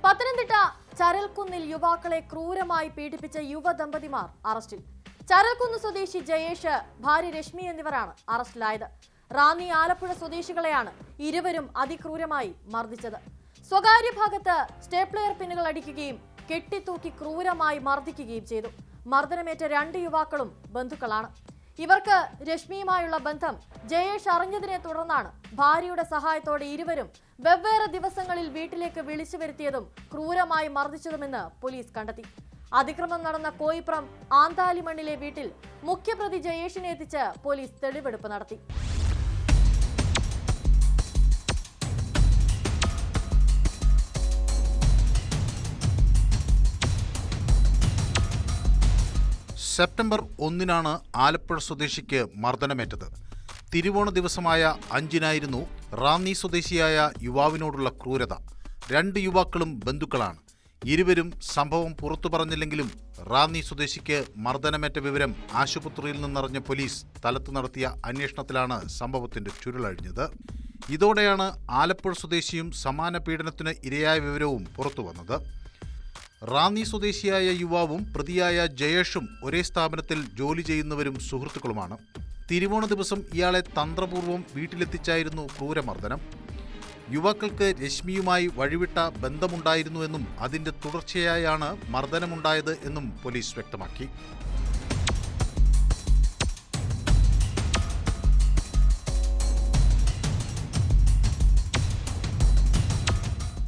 പത്തനംതിട്ട ചരൽക്കുന്നിൽ യുവാക്കളെ ക്രൂരമായി പീഡിപ്പിച്ച യുവദമ്പതിമാർ അറസ്റ്റിൽ. ചരൽക്കുന്ന് സ്വദേശി ജയേഷ്, ഭാര്യ രശ്മി എന്നിവരാണ് അറസ്റ്റിലായത്. റാന്നി ആലപ്പുഴ സ്വദേശികളെയാണ് ഇരുവരും അതിക്രൂരമായി മർദ്ദിച്ചത്. സ്വകാര്യ ഭാഗത്ത് സ്റ്റേപ്ലെയർ പിന്നുകൾ അടിക്കുകയും കെട്ടിത്തൂക്കി ക്രൂരമായി മർദ്ദിക്കുകയും ചെയ്തു. മർദ്ദനമേറ്റ 2 യുവാക്കളും ബന്ധുക്കളാണ്. ഇവർക്ക് രശ്മിയുമായുള്ള ബന്ധം ജയേഷ് അറിഞ്ഞതിനെ തുടർന്നാണ് ഭാര്യയുടെ സഹായത്തോടെ ഇരുവരും വെവ്വേറെ ദിവസങ്ങളിൽ വീട്ടിലേക്ക് വിളിച്ചു വരുത്തിയതും ക്രൂരമായി മർദ്ദിച്ചതുമെന്ന് പോലീസ് കണ്ടെത്തി. അതിക്രമം നടന്ന കോയിപ്രം ആന്താലിമണ്ണിലെ വീട്ടിൽ മുഖ്യപ്രതി ജയേഷിനെ എത്തിച്ച് പോലീസ് തെളിവെടുപ്പ് നടത്തി. സെപ്റ്റംബർ 1 ആലപ്പുഴ സ്വദേശിക്ക് മർദ്ദനമേറ്റത്. തിരുവോണ ദിവസമായ 5 റാന്നി സ്വദേശിയായ യുവാവിനോടുള്ള ക്രൂരത. 2 യുവാക്കളും ബന്ധുക്കളാണ്. ഇരുവരും സംഭവം പുറത്തു പറഞ്ഞില്ലെങ്കിലും റാന്നി സ്വദേശിക്ക് മർദ്ദനമേറ്റ വിവരം ആശുപത്രിയിൽ നിന്നറിഞ്ഞ പോലീസ് സ്ഥലത്ത് നടത്തിയ അന്വേഷണത്തിലാണ് സംഭവത്തിന്റെ ചുരുളഴിഞ്ഞത്. ഇതോടെയാണ് ആലപ്പുഴ സ്വദേശിയും സമാന പീഡനത്തിന് ഇരയായ വിവരവും പുറത്തുവന്നത്. റാന്നി സ്വദേശിയായ യുവാവും പ്രതിയായ ജയേഷും ഒരേ സ്ഥാപനത്തിൽ ജോലി ചെയ്യുന്നവരും സുഹൃത്തുക്കളുമാണ്. തിരുവോണ ദിവസം ഇയാളെ തന്ത്രപൂർവ്വം വീട്ടിലെത്തിച്ചായിരുന്നു ക്രൂരമർദ്ദനം. യുവാക്കൾക്ക് രശ്മിയുമായി വഴിവിട്ട ബന്ധമുണ്ടായിരുന്നുവെന്നും അതിന്റെ തുടർച്ചയായാണ് മർദ്ദനമുണ്ടായത് എന്നും പോലീസ് വ്യക്തമാക്കി.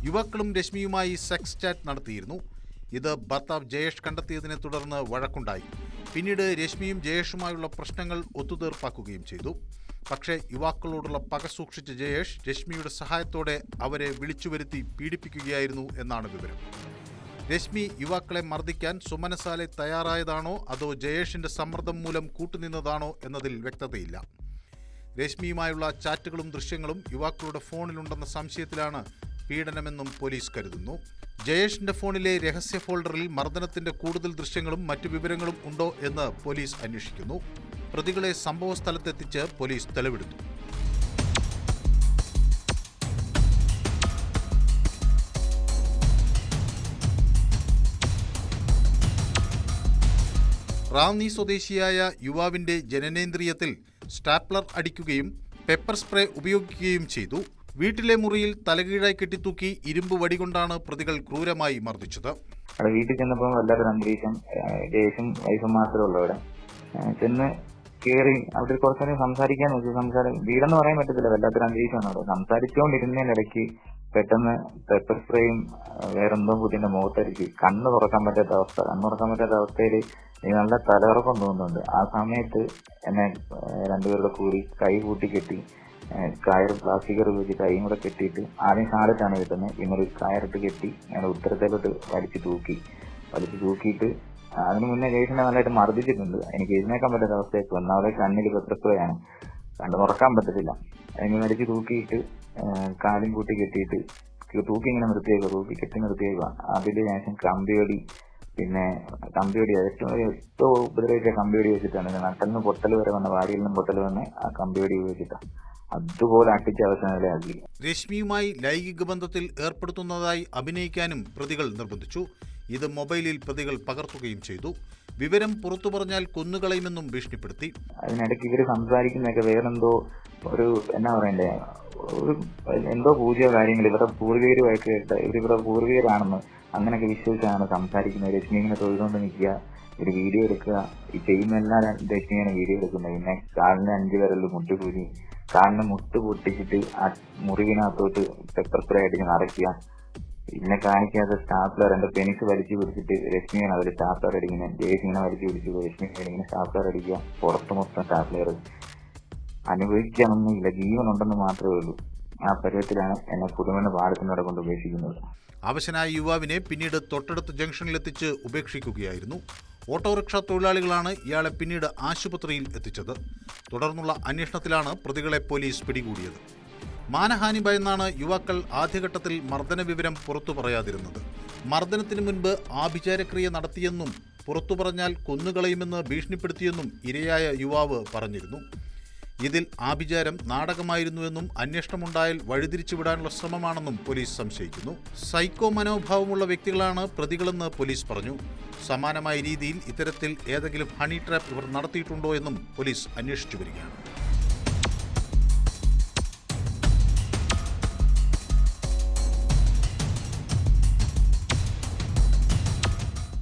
യുവാക്കളും രശ്മിയുമായി സെക്സ് ചാറ്റ് നടത്തിയിരുന്നു. ഇത് ഭർത്താവ് ജയേഷ് കണ്ടെത്തിയതിനെ തുടർന്ന് വഴക്കുണ്ടായി. പിന്നീട് രശ്മിയും ജയേഷുമായുള്ള പ്രശ്നങ്ങൾ ഒത്തുതീർപ്പാക്കുകയും ചെയ്തു. പക്ഷേ യുവാക്കളോടുള്ള പക സൂക്ഷിച്ച ജയേഷ് രശ്മിയുടെ സഹായത്തോടെ അവരെ വിളിച്ചുവരുത്തി പീഡിപ്പിക്കുകയായിരുന്നു എന്നാണ് വിവരം. രശ്മി യുവാക്കളെ മർദ്ദിക്കാൻ സുമനസാലെ തയ്യാറായതാണോ അതോ ജയേഷിന്റെ സമ്മർദ്ദം മൂലം കൂട്ടുനിന്നതാണോ എന്നതിൽ വ്യക്തതയില്ല. രശ്മിയുമായുള്ള ചാറ്റുകളും ദൃശ്യങ്ങളും യുവാക്കളുടെ ഫോണിലുണ്ടെന്ന സംശയത്തിലാണ് പീഡനമെന്നും പോലീസ് കരുതുന്നു. ജയേഷിന്റെ ഫോണിലെ രഹസ്യ ഫോൾഡറിൽ മർദ്ദനത്തിന്റെ കൂടുതൽ ദൃശ്യങ്ങളും മറ്റു വിവരങ്ങളും ഉണ്ടോ എന്ന് പോലീസ് അന്വേഷിക്കുന്നു. പ്രതികളെ സംഭവ സ്ഥലത്തെത്തിച്ച് പോലീസ് തെളിവെടുത്തു. റാന്നി സ്വദേശിയായ യുവാവിന്റെ ജനനേന്ദ്രിയത്തിൽ സ്റ്റാപ്ലർ അടിക്കുകയും പെപ്പർ സ്പ്രേ ഉപയോഗിക്കുകയും ചെയ്തു. വീട്ടിലെ മുറിയിൽ തലകീഴായി കെട്ടിത്തൂക്കി ഇരുമ്പ് വടികൊണ്ടാണ് പ്രതികൾ ക്രൂരമായി മർദ്ദിച്ചത്. വീട്ടിൽ ചെന്നപ്പോൾ വല്ലാത്തൊരു അന്തരീക്ഷം. ജയേഷും വൈഫും മാത്രമേ ഉള്ളൂ. അവിടെ ചെന്ന് കയറി അവിടെ കുറച്ചു സംസാരിക്കാൻ നോക്കി. വീടെന്ന് പറയാൻ പറ്റത്തില്ല, വല്ലാത്തൊരു അന്തരീക്ഷമാണ് അവിടെ. സംസാരിച്ചുകൊണ്ടിരുന്നതിനിടയ്ക്ക് പെട്ടെന്ന് പെപ്പർ സ്പ്രേയും വേറെന്തോ കുട്ടിന്റെ മുഖത്തടിച്ച് കണ്ണ് തുറക്കാൻ പറ്റാത്ത അവസ്ഥയിൽ നല്ല തലയുറക്കം തോന്നുന്നുണ്ട്. ആ സമയത്ത് എന്നെ 2 പേരുടെ കൂടി കൈ കൂട്ടിക്കെട്ടി പ്ലാസ്റ്റിക് ഉപയോഗിച്ച് കൈയും കൂടെ കെട്ടിയിട്ട് ആദ്യം ഷാളിട്ടാണ് കിട്ടുന്നത്. ഇന്നൊരു കയറിട്ട് കെട്ടി ഞങ്ങളുടെ ഉത്തരത്തിലോട്ട് വലിച്ചു തൂക്കിയിട്ട് അതിന് മുന്നേ ജയേഷിനെ നല്ലതായിട്ട് മർദ്ദിച്ചിട്ടുണ്ട്. എനിക്ക് എഴുന്നേക്കാൻ പറ്റാത്ത അവസ്ഥയൊക്കെ വന്നു. അവിടെ കണ്ണിൽ പെത്രസ്പ്രേയാണ്, കണ്ടു തുറക്കാൻ പറ്റത്തില്ല. അതിന് വലിച്ചു തൂക്കിയിട്ട് കാലും കൂട്ടി കെട്ടിയിട്ട് തൂക്കി കെട്ടി നിർത്തിയേക്കുക. അതിന്റെ ശേഷം കമ്പിയടി ഏറ്റവും ഉപദ്രവിച്ച കമ്പിയടി വെച്ചിട്ടാണ്. നട്ടലിന് പൊട്ടൽ വരെ വന്ന, വാരിയിൽ നിന്നും പൊട്ടൽ വന്ന് ആ കമ്പിയടി ഉപയോഗിച്ചിട്ടാണ് അതുപോലെ അട്ടിച്ച അവസാനത്തിലാക്കി. രശ്മിയുമായി ലൈംഗിക ബന്ധത്തിൽ ഏർപ്പെടുത്തുന്നതായി അഭിനയിക്കാനും പ്രതികൾ നിർബന്ധിച്ചു. ഇത് മൊബൈലിൽ പ്രതികൾ പകർത്തുകയും ചെയ്തു. വിവരം പുറത്തു പറഞ്ഞാൽ കൊന്നുകളയുമെന്നും ഭീഷണിപ്പെടുത്തി. അതിനിടയ്ക്ക് ഇവര് സംസാരിക്കുന്നതൊക്കെ വേറെന്തോ ഒരു എന്തോ പൂജയോ കാര്യങ്ങൾ ഇവരുടെ പൂർവികരുമായിട്ട് കേട്ട് ഇവരുടെ പൂർവികരാണെന്ന് അങ്ങനെയൊക്കെ വിശ്വസിച്ചാണ് സംസാരിക്കുന്നത്. രശ്മി ഇങ്ങനെ തൊഴുതുകൊണ്ട് നിൽക്കുക, ഒരു വീഡിയോ എടുക്കുക. ഈ ചെയ്യുന്ന എല്ലാ രശ്മിയാണ് വീഡിയോ എടുക്കുന്നത്. പിന്നെ കാലിന് 5 വിരൽ മുട്ടുകൂലി, കാലിന് മുട്ട് പൊട്ടിച്ചിട്ട് ആ മുറിവിനകത്തോട്ട് പെപ്പർ സ്പ്രേ അടിച്ച് നിറയ്ക്കുക. പിന്നെ കാണിക്കാത്ത സ്റ്റാപ്ലർ, എന്റെ പെനിസ് വലിച്ചു പിടിച്ചിട്ട് രശ്മിയാണ് അതിൽ സ്റ്റാപ്ലർ അടിക്കുന്നത്. ജയേഷ് ഇങ്ങനെ വലിച്ചു പിടിച്ചു, രശ്മി ഇങ്ങനെ സ്റ്റാപ്ലർ അടിക്കുക. പുറത്ത് മൊത്തം സ്റ്റാപ്ലർ. അനുഭവിക്കാനൊന്നുമില്ല, ജീവനുണ്ടെന്ന് മാത്രമേ ഉള്ളൂ. ആ പരുവത്തിലാണ് എന്നെ കുടുംബന്റെ പാടത്തിനോടെ കൊണ്ട് ഉപേക്ഷിക്കുന്നത്. അവശനായ യുവാവിനെ പിന്നീട് തൊട്ടടുത്ത ജംഗ്ഷനിലെത്തിച്ച് ഉപേക്ഷിക്കുകയായിരുന്നു. ഓട്ടോറിക്ഷ തൊഴിലാളികളാണ് ഇയാളെ പിന്നീട് ആശുപത്രിയിൽ എത്തിച്ചത്. തുടർന്നുള്ള അന്വേഷണത്തിലാണ് പ്രതികളെ പോലീസ് പിടികൂടിയത്. മാനഹാനി ഭയന്നാണ് യുവാക്കൾ ആദ്യഘട്ടത്തിൽ മർദ്ദന വിവരം പുറത്തു പറയാതിരുന്നത്. മർദ്ദനത്തിന് മുൻപ് ആഭിചാരക്രിയ നടത്തിയെന്നും പുറത്തു പറഞ്ഞാൽ കൊന്നുകളയുമെന്ന് ഭീഷണിപ്പെടുത്തിയെന്നും ഇരയായ യുവാവ് പറഞ്ഞിരുന്നു. ഇതിൽ ആഭിചാരം നാടകമായിരുന്നുവെന്നും അന്വേഷണമുണ്ടായാൽ വഴിതിരിച്ചുവിടാനുള്ള ശ്രമമാണെന്നും പോലീസ് സംശയിക്കുന്നു. സൈക്കോ മനോഭാവമുള്ള വ്യക്തികളാണ് പ്രതികളെന്ന് പോലീസ് പറഞ്ഞു. സമാനമായ രീതിയിൽ ഇത്തരത്തിൽ ഏതെങ്കിലും ഹണി ട്രാപ്പ് ഇവർ നടത്തിയിട്ടുണ്ടോ എന്നും പോലീസ് അന്വേഷിച്ചു വരികയാണ്.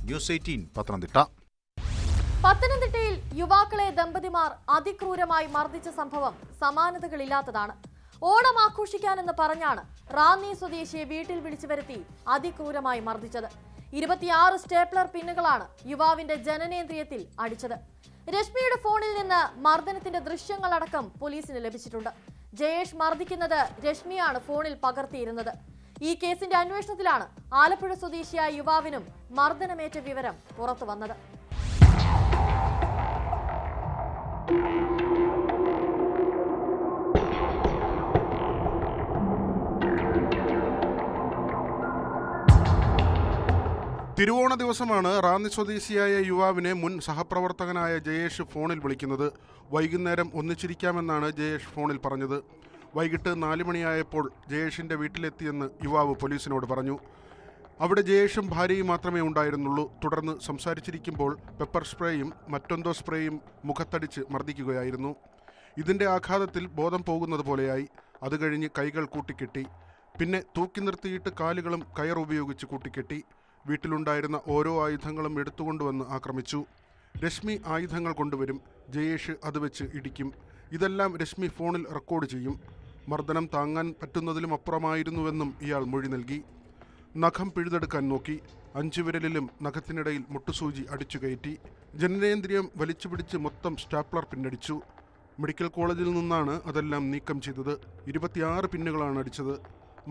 ന്യൂസ് 18 പത്തനംതിട്ട. പത്തനംതിട്ടയിൽ യുവാക്കളെ ദമ്പതിമാർ അതിക്രൂരമായി മർദ്ദിച്ച സംഭവം സമാനതകളില്ലാത്തതാണ്. ഓണം ആഘോഷിക്കാനെന്ന് പറഞ്ഞാണ് റാന്നി സ്വദേശിയെ വീട്ടിൽ വിളിച്ചു വരുത്തി അതിക്രൂരമായി മർദ്ദിച്ചത്. 26 സ്റ്റേപ്ലർ പിന്നുകളാണ് യുവാവിന്റെ ജനനേന്ദ്രിയത്തിൽ അടിച്ചത്. രശ്മിയുടെ ഫോണിൽ നിന്ന് മർദ്ദനത്തിന്റെ ദൃശ്യങ്ങളടക്കം പോലീസിന് ലഭിച്ചിട്ടുണ്ട്. ജയേഷ് മർദ്ദിക്കുന്നത് രശ്മിയാണ് ഫോണിൽ പകർത്തിയിരുന്നത്. ഈ കേസിന്റെ അന്വേഷണത്തിലാണ് ആലപ്പുഴ സ്വദേശിയായ യുവാവിനും മർദ്ദനമേറ്റ വിവരം പുറത്തു വന്നത്. തിരുവോണ ദിവസമാണ് റാന്നി സ്വദേശിയായ യുവാവിനെ മുൻ സഹപ്രവർത്തകനായ ജയേഷ് ഫോണിൽ വിളിക്കുന്നത്. വൈകുന്നേരം ഒന്നിച്ചിരിക്കാമെന്നാണ് ജയേഷ് ഫോണിൽ പറഞ്ഞത്. വൈകിട്ട് 4 മണിയായപ്പോൾ ജയേഷിന്റെ വീട്ടിലെത്തിയെന്ന് യുവാവ് പോലീസിനോട് പറഞ്ഞു. അവിടെ ജയേഷും ഭാര്യയും മാത്രമേ ഉണ്ടായിരുന്നുള്ളൂ. തുടർന്ന് സംസാരിച്ചിരിക്കുമ്പോൾ പെപ്പർ സ്പ്രേയും മറ്റെന്തോ സ്പ്രേയും മുഖത്തടിച്ച് മർദ്ദിക്കുകയായിരുന്നു. ഇതിന്റെ ആഘാതത്തിൽ ബോധം പോകുന്നത് പോലെയായി. അത് കഴിഞ്ഞ് കൈകൾ കൂട്ടിക്കെട്ടി. പിന്നെ തൂക്കി നിർത്തിയിട്ട് കാലുകളും കയർ ഉപയോഗിച്ച് കൂട്ടിക്കെട്ടി. വീട്ടിലുണ്ടായിരുന്ന ഓരോ ആയുധങ്ങളും എടുത്തുകൊണ്ടുവന്ന് ആക്രമിച്ചു. രശ്മി ആയുധങ്ങൾ കൊണ്ടുവരും, ജയേഷ് അത് വെച്ച് ഇടിക്കും. ഇതെല്ലാം രശ്മി ഫോണിൽ റെക്കോർഡ് ചെയ്യും. മർദ്ദനം താങ്ങാൻ പറ്റുന്നതിലും അപ്പുറമായിരുന്നുവെന്നും ഇയാൾ മൊഴി നൽകി. നഖം പിഴുതെടുക്കാൻ നോക്കി. 5 വിരലിലും നഖത്തിനിടയിൽ മുട്ടുസൂചി അടിച്ചു കയറ്റി. ജനനേന്ദ്രിയം വലിച്ചുപിടിച്ച് മൊത്തം സ്റ്റാപ്ലർ പിന്നടിച്ചു. മെഡിക്കൽ കോളേജിൽ നിന്നാണ് അതെല്ലാം നീക്കം ചെയ്തത്. 26 പിന്നുകളാണ് അടിച്ചത്.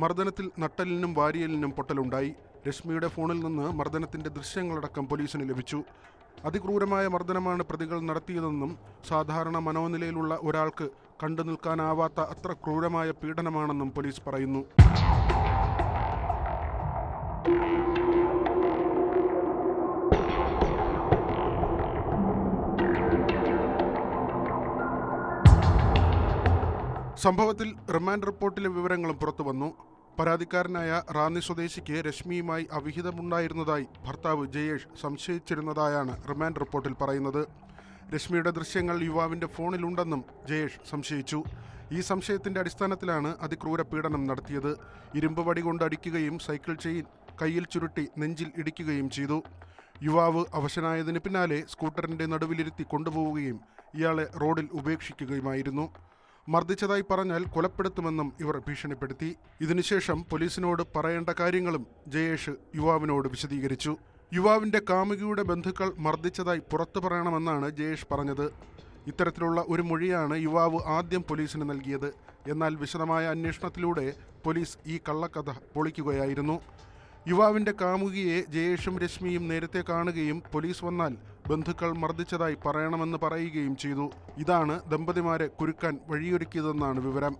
മർദ്ദനത്തിൽ നട്ടലിനും വാരിയലിനും പൊട്ടലുണ്ടായി. രശ്മിയുടെ ഫോണിൽ നിന്ന് മർദ്ദനത്തിന്റെ ദൃശ്യങ്ങളടക്കം പോലീസിന് ലഭിച്ചു. അതിക്രൂരമായ മർദ്ദനമാണ് പ്രതികൾ നടത്തിയതെന്നും സാധാരണ മനോനിലയിലുള്ള ഒരാൾക്ക് കണ്ടു നിൽക്കാനാവാത്ത അത്ര ക്രൂരമായ പീഡനമാണെന്നും പോലീസ് പറയുന്നു. സംഭവത്തിൽ റിമാൻഡ് റിപ്പോർട്ടിലെ വിവരങ്ങളും പുറത്തുവന്നു. പരാതിക്കാരനായ റാന്നി സ്വദേശിക്ക് രശ്മിയുമായി അവിഹിതമുണ്ടായിരുന്നതായി ഭർത്താവ് ജയേഷ് സംശയിച്ചിരുന്നതായാണ് റിമാൻഡ് റിപ്പോർട്ടിൽ പറയുന്നത്. രശ്മിയുടെ ദൃശ്യങ്ങൾ യുവാവിന്റെ ഫോണിലുണ്ടെന്നും ജയേഷ് സംശയിച്ചു. ഈ സംശയത്തിന്റെ അടിസ്ഥാനത്തിലാണ് അതിക്രൂര പീഡനം നടത്തിയത്. ഇരുമ്പ് വടി കൊണ്ട് അടിക്കുകയും സൈക്കിൾ ചെയിൻ കയ്യിൽ ചുരുട്ടി നെഞ്ചിൽ ഇടിക്കുകയും ചെയ്തു. യുവാവ് അവശനായതിന് പിന്നാലെ സ്കൂട്ടറിന്റെ നടുവിലിരുത്തി കൊണ്ടുപോവുകയും ഇയാളെ റോഡിൽ ഉപേക്ഷിക്കുകയുമായിരുന്നു. മർദ്ദിച്ചതായി പറഞ്ഞാൽ കൊലപ്പെടുത്തുമെന്നും ഇവർ ഭീഷണിപ്പെടുത്തി. ഇതിനുശേഷം പോലീസിനോട് പറയേണ്ട കാര്യങ്ങളും ജയേഷ് യുവാവിനോട് വിശദീകരിച്ചു. യുവാവിന്റെ കാമുകിയുടെ ബന്ധുക്കൾ മർദ്ദിച്ചതായി പുറത്തു പറയണമെന്നാണ് ജയേഷ് പറഞ്ഞത്. ഇത്തരത്തിലുള്ള ഒരു മൊഴിയാണ് യുവാവ് ആദ്യം പോലീസിന് നൽകിയത്. എന്നാൽ വിശദമായ അന്വേഷണത്തിലൂടെ പോലീസ് ഈ കള്ളക്കഥ പൊളിക്കുകയായിരുന്നു. യുവാവിന്റെ കാമുകിയെ ജയേഷും രശ്മിയും നേരത്തെ കാണുകയും പോലീസ് വന്നാൽ ബന്ധുക്കൾ മർദ്ദിച്ചതായി പറയണമെന്ന് പറയുകയും ചെയ്തു. ഇതാണ് ദമ്പതിമാരെ കുരുക്കാൻ വഴിയൊരുക്കിയതെന്നാണ് വിവരം.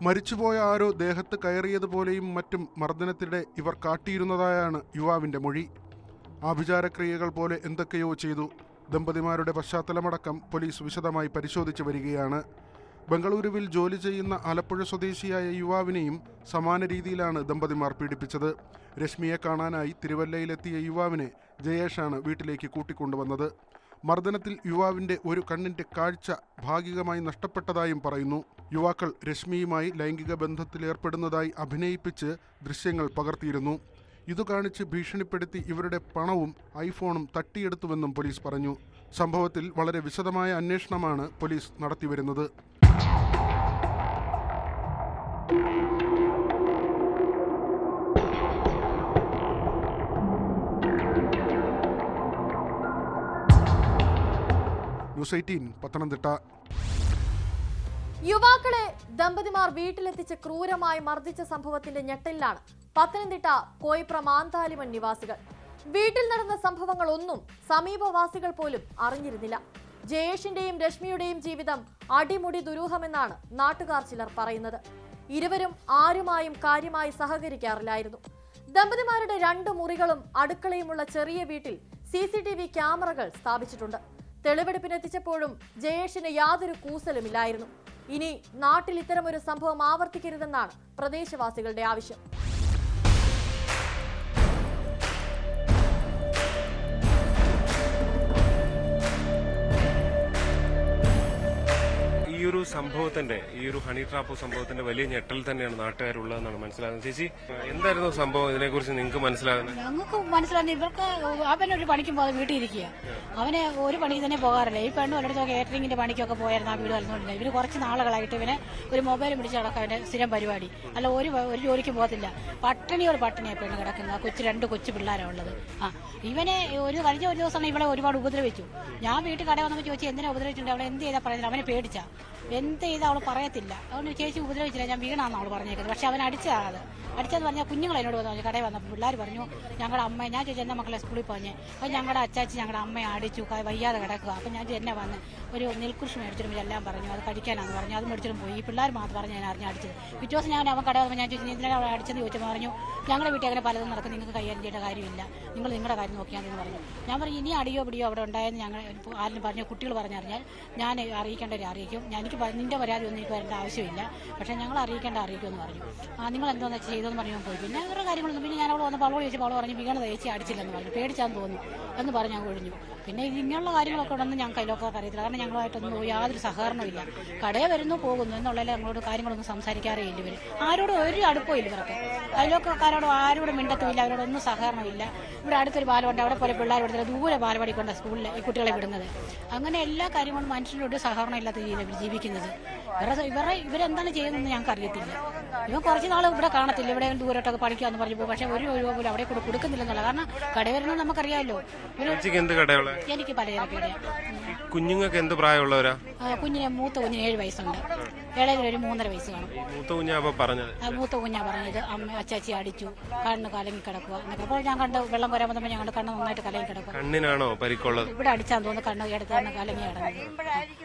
മരിച്ചുപോയ ആരോ ദേഹത്ത് കയറിയതുപോലെയും മറ്റും മർദ്ദനത്തിനിടെ ഇവർ കാട്ടിയിരുന്നതായാണ് യുവാവിന്റെ മൊഴി. ആഭിചാരക്രിയകൾ പോലെ എന്തൊക്കെയോ ചെയ്തു. ദമ്പതിമാരുടെ പശ്ചാത്തലമടക്കം പോലീസ് വിശദമായി പരിശോധിച്ചു വരികയാണ്. ബംഗളൂരുവിൽ ജോലി ചെയ്യുന്ന ആലപ്പുഴ സ്വദേശിയായ യുവാവിനെയും സമാന രീതിയിലാണ് ദമ്പതിമാർ പീഡിപ്പിച്ചത്. രശ്മിയെ കാണാനായി തിരുവല്ലയിലെത്തിയ യുവാവിനെ ജയേഷാണ് വീട്ടിലേക്ക് കൂട്ടിക്കൊണ്ടുവന്നത്. മർദ്ദനത്തിൽ യുവാവിന്റെ ഒരു കണ്ണിന്റെ കാഴ്ച ഭാഗികമായി നഷ്ടപ്പെട്ടതായും പറയുന്നു. യുവാക്കൾ രശ്മിയുമായി ലൈംഗിക ബന്ധത്തിലേർപ്പെടുന്നതായി അഭിനയിപ്പിച്ച് ദൃശ്യങ്ങൾ പകർത്തിയിരുന്നു. ഇതു കാണിച്ച് ഭീഷണിപ്പെടുത്തി ഇവരുടെ പണവും ഐഫോണും തട്ടിയെടുത്തുവെന്നും പോലീസ് പറഞ്ഞു. സംഭവത്തിൽ വളരെ വിശദമായ അന്വേഷണമാണ് പോലീസ് നടത്തിവരുന്നത്. ന്യൂസ് 18 പത്തനംതിട്ട. യുവാക്കളെ ദമ്പതിമാർ വീട്ടിലെത്തിച്ച് ക്രൂരമായി മർദ്ദിച്ച സംഭവത്തിന്റെ ഞെട്ടലിലാണ് പത്തനംതിട്ട കോയിപ്ര മാന്താലിമൺ നിവാസികൾ. വീട്ടിൽ നടന്ന സംഭവങ്ങളൊന്നും സമീപവാസികൾ പോലും അറിഞ്ഞിരുന്നില്ല. ജയേഷിന്റെയും രശ്മിയുടെയും ജീവിതം അടിമുടി ദുരൂഹമെന്നാണ് നാട്ടുകാർ ചിലർ പറയുന്നത്. ഇരുവരും ആരുമായും കാര്യമായി സഹകരിക്കാറില്ലായിരുന്നു. ദമ്പതിമാരുടെ 2 മുറികളും അടുക്കളയുമുള്ള ചെറിയ വീട്ടിൽ CCTV ക്യാമറകൾ സ്ഥാപിച്ചിട്ടുണ്ട്. തെളിവെടുപ്പിനെത്തിച്ചപ്പോഴും ജയേഷിന് യാതൊരു കൂസലുമില്ലായിരുന്നു. ഇനി നാട്ടിൽ ഇത്തരമൊരു സംഭവം ആവർത്തിക്കരുതെന്നാണ് പ്രദേശവാസികളുടെ ആവശ്യം. ഈ ഒരു സംഭവത്തിന്റെ, ഈ ഒരു ഹണി ട്രാപ്പ് സംഭവത്തിന്റെ വലിയ ഞെട്ടൽ തന്നെയാണ് നാട്ടുകാരുള്ളതെന്നാണ് മനസ്സിലാകുന്നത്. ചേച്ചി, എന്തായിരുന്നു സംഭവം? ഇതിനെക്കുറിച്ച് നിങ്ങൾക്ക് മനസ്സിലാകുന്നത്? ഞങ്ങൾക്ക് മനസ്സിലാകുന്നത് ഇവർക്ക് അവനൊരു പണിക്കും പോകാതെ വീട്ടിൽ ഇരിക്കുക. അവനെ ഒരു പണിക്ക് തന്നെ പോകാറില്ല. ഈ പെണ്ണും ഒരിടത്ത് കേറ്ററിംഗിന്റെ പണിക്കൊക്കെ പോയായിരുന്നു ആ വീട് വളർന്നുകൊണ്ടില്ല. ഇവര് കുറച്ച് നാളുകളായിട്ട് ഇവനെ ഒരു മൊബൈൽ പിടിച്ച് കിടക്കുക, അവന്റെ സ്ഥിരം പരിപാടി. അല്ല ഒരു ജോലിക്ക് പോകത്തില്ല. പട്ടിണിയോട് പട്ടിണിയാണ് പെണ്ണ് കിടക്കുന്നത്. 2 കൊച്ചു പിള്ളേരാണ് ഉള്ളത്. ഇവനെ കഴിഞ്ഞ ഒരു ദിവസം ഇവളെ ഒരുപാട് ഉപദ്രവിച്ചു. ഞാൻ വീട്ടിൽ കടയിൽ വന്നപ്പോൾ ചോദിച്ചു എന്തിനാ ഉപദ്രവിച്ചിട്ടുണ്ട്, അവളെ എന്ത് ചെയ്താൽ പറയുന്നില്ല. അവനെ പേടിച്ചാ എന്ത് ചെയ്താൽ അവൾ പറയത്തില്ല. അതുകൊണ്ട് ചേച്ചി ഉപദ്രവിച്ചില്ല, ഞാൻ വീണാന്ന് അവൾ പറഞ്ഞേക്കുന്നത്. പക്ഷെ അവൻ അടിച്ചതാണ്. അടിച്ചെന്ന് പറഞ്ഞാൽ കുഞ്ഞുങ്ങൾ എന്നോട് പറഞ്ഞു. കടയിൽ വന്നപ്പോൾ പിള്ളേർ പറഞ്ഞു ഞങ്ങളുടെ അമ്മ, ഞാൻ ചോദിച്ചു എന്നെ മക്കളെ സ്കൂളിൽ പോഞ്ഞേ, അപ്പം ഞങ്ങളുടെ അച്ചാച്ചി ഞങ്ങളുടെ അമ്മയെ അടിച്ചു, വയ്യാതെ കിടക്കുക. അപ്പം ഞാൻ എന്നെ വന്ന് ഒരു നെൽകൃഷി മേടിച്ചിടുമ്പോൾ എല്ലാം പറഞ്ഞു അത് കടിക്കാനാന്ന് പറഞ്ഞു. അത് മേടിച്ചിട്ടും പോയി. ഈ പിള്ളേർ മാത്രം പറഞ്ഞു ഞാൻ അറിഞ്ഞ് അടിച്ചത്. പിറ്റേ ദിവസം ഞാൻ അവൻ കടയിൽ വന്നപ്പോൾ ഞാൻ ചോദിച്ചു എന്തിനാണ് അവളെ അടിച്ചെന്ന് ചോദിച്ചപ്പോൾ പറഞ്ഞു ഞങ്ങളുടെ വീട്ടിൽ അങ്ങനെ പലതും നടക്കും, നിങ്ങൾക്ക് കൈകാര്യം ചെയ്യേണ്ട കാര്യമില്ല, നിങ്ങൾ നിങ്ങളുടെ കാര്യം നോക്കിയാൽ എന്ന് പറഞ്ഞു. ഞാൻ പറഞ്ഞു ഇനി അടിയോ പിടിയോ അവിടെ ഉണ്ടായെന്ന് ഞങ്ങൾ ആരും പറഞ്ഞു, കുട്ടികൾ പറഞ്ഞറിഞ്ഞാൽ ഞാൻ അറിയിക്കേണ്ടവരെ അറിയിക്കും. എനിക്ക് നിന്റെ പരാതി ഒന്നും എനിക്ക് വരേണ്ട ആവശ്യമില്ല, പക്ഷേ ഞങ്ങൾ അറിയിക്കുമെന്ന് പറഞ്ഞു. നിങ്ങൾ എന്താണെന്ന് വെച്ചാൽ ചെയ്തെന്ന് പറഞ്ഞു പോയി. പിന്നെ വേറെ കാര്യങ്ങളൊന്നും. പിന്നെ ഞാൻ അവൾ വന്നപ്പോൾ അവളോട് ചോദിച്ചപ്പോൾ അവൾ പറഞ്ഞു വീണ തേച്ചി അടിച്ചില്ലെന്ന് പറഞ്ഞു, പേടിച്ചാന്ന് തോന്നുന്നു എന്ന് പറഞ്ഞ് ഞാൻ ഒഴിഞ്ഞു. പിന്നെ ഇങ്ങനെയുള്ള കാര്യങ്ങളൊക്കെ ഉണ്ടെന്ന് ഞങ്ങൾക്ക് അയൽവക്കർക്ക് അറിയത്തില്ല. കാരണം ഞങ്ങളുമായിട്ടൊന്നും യാതൊരു സഹകരണമില്ല. കടയിൽ വരുന്നു പോകുന്നു എന്നുള്ളതിൽ ഞങ്ങളോട് കാര്യങ്ങളൊന്നും സംസാരിക്കാറേ ഇല്ല. ഇവർ ആരോടും ഒരു അടുപ്പമില്ല. ഇവർക്ക് അയൽവക്കക്കാരോടും ആരോടും മിണ്ടത്തുമില്ല, അവരോടൊന്നും സഹകരണമില്ല. ഇവിടെ അടുത്തൊരു പാലമുണ്ട്, അവിടെ പോലെ പിള്ളേർ വിടുന്നത് ദൂരെ പാലപാടി കൊണ്ട് സ്കൂളിൽ ഈ കുട്ടികളെ വിടുന്നത്. അങ്ങനെ എല്ലാ കാര്യങ്ങളും മനുഷ്യരോട് സഹകരണം ഇല്ലാത്ത രീതിയിൽ ഇവർ ജീവിക്കുന്നത്. ഇവരെന്താണ് ചെയ്യുന്നതെന്ന് ഞങ്ങൾക്ക് അറിയത്തില്ല. ഇവൻ കുറച്ച് നാൾ ഇവിടെ കാണത്തില്ല, ഇവിടെ ദൂരോട്ടൊക്കെ പഠിക്കാന്ന് പറഞ്ഞു പോകും. പക്ഷെ ഒരു രൂപ പോലും അവിടെ കൂടെ കൊടുക്കുന്നില്ലെന്നുള്ള. കാരണം കടയിൽ വരുന്നത് നമുക്കറിയാമല്ലോ. എനിക്ക് പലചരക്കടയാണ്. കുഞ്ഞുങ്ങൾക്ക് എന്ത് പ്രായമുള്ളവരാ? മൂത്ത കുഞ്ഞിന് 7 വയസ്സുണ്ട്, ഇളയൊരു 3.5 വയസ്സ് കാണും. മൂത്ത കുഞ്ഞാ പറഞ്ഞത് അമ്മ അച്ചാച്ചി അടിച്ചു, കണ്ണ് കലങ്ങി കിടക്കുക എന്നൊക്കെ. അപ്പോൾ ഞാൻ കണ്ട് വെള്ളം കോരാൻ വന്നപ്പോൾ ഞാൻ കണ്ട് കണ്ണ് നന്നായിട്ട് കലങ്ങി കിടക്കുക. കണ്ണിനാണോ പരിക്കുള്ളത്? ഇവിടെ അടിച്ചാന്ന് തോന്നുന്നു, കണ്ണ് എടുത്ത് കണ്ണ് കലങ്ങി കിടന്നത്.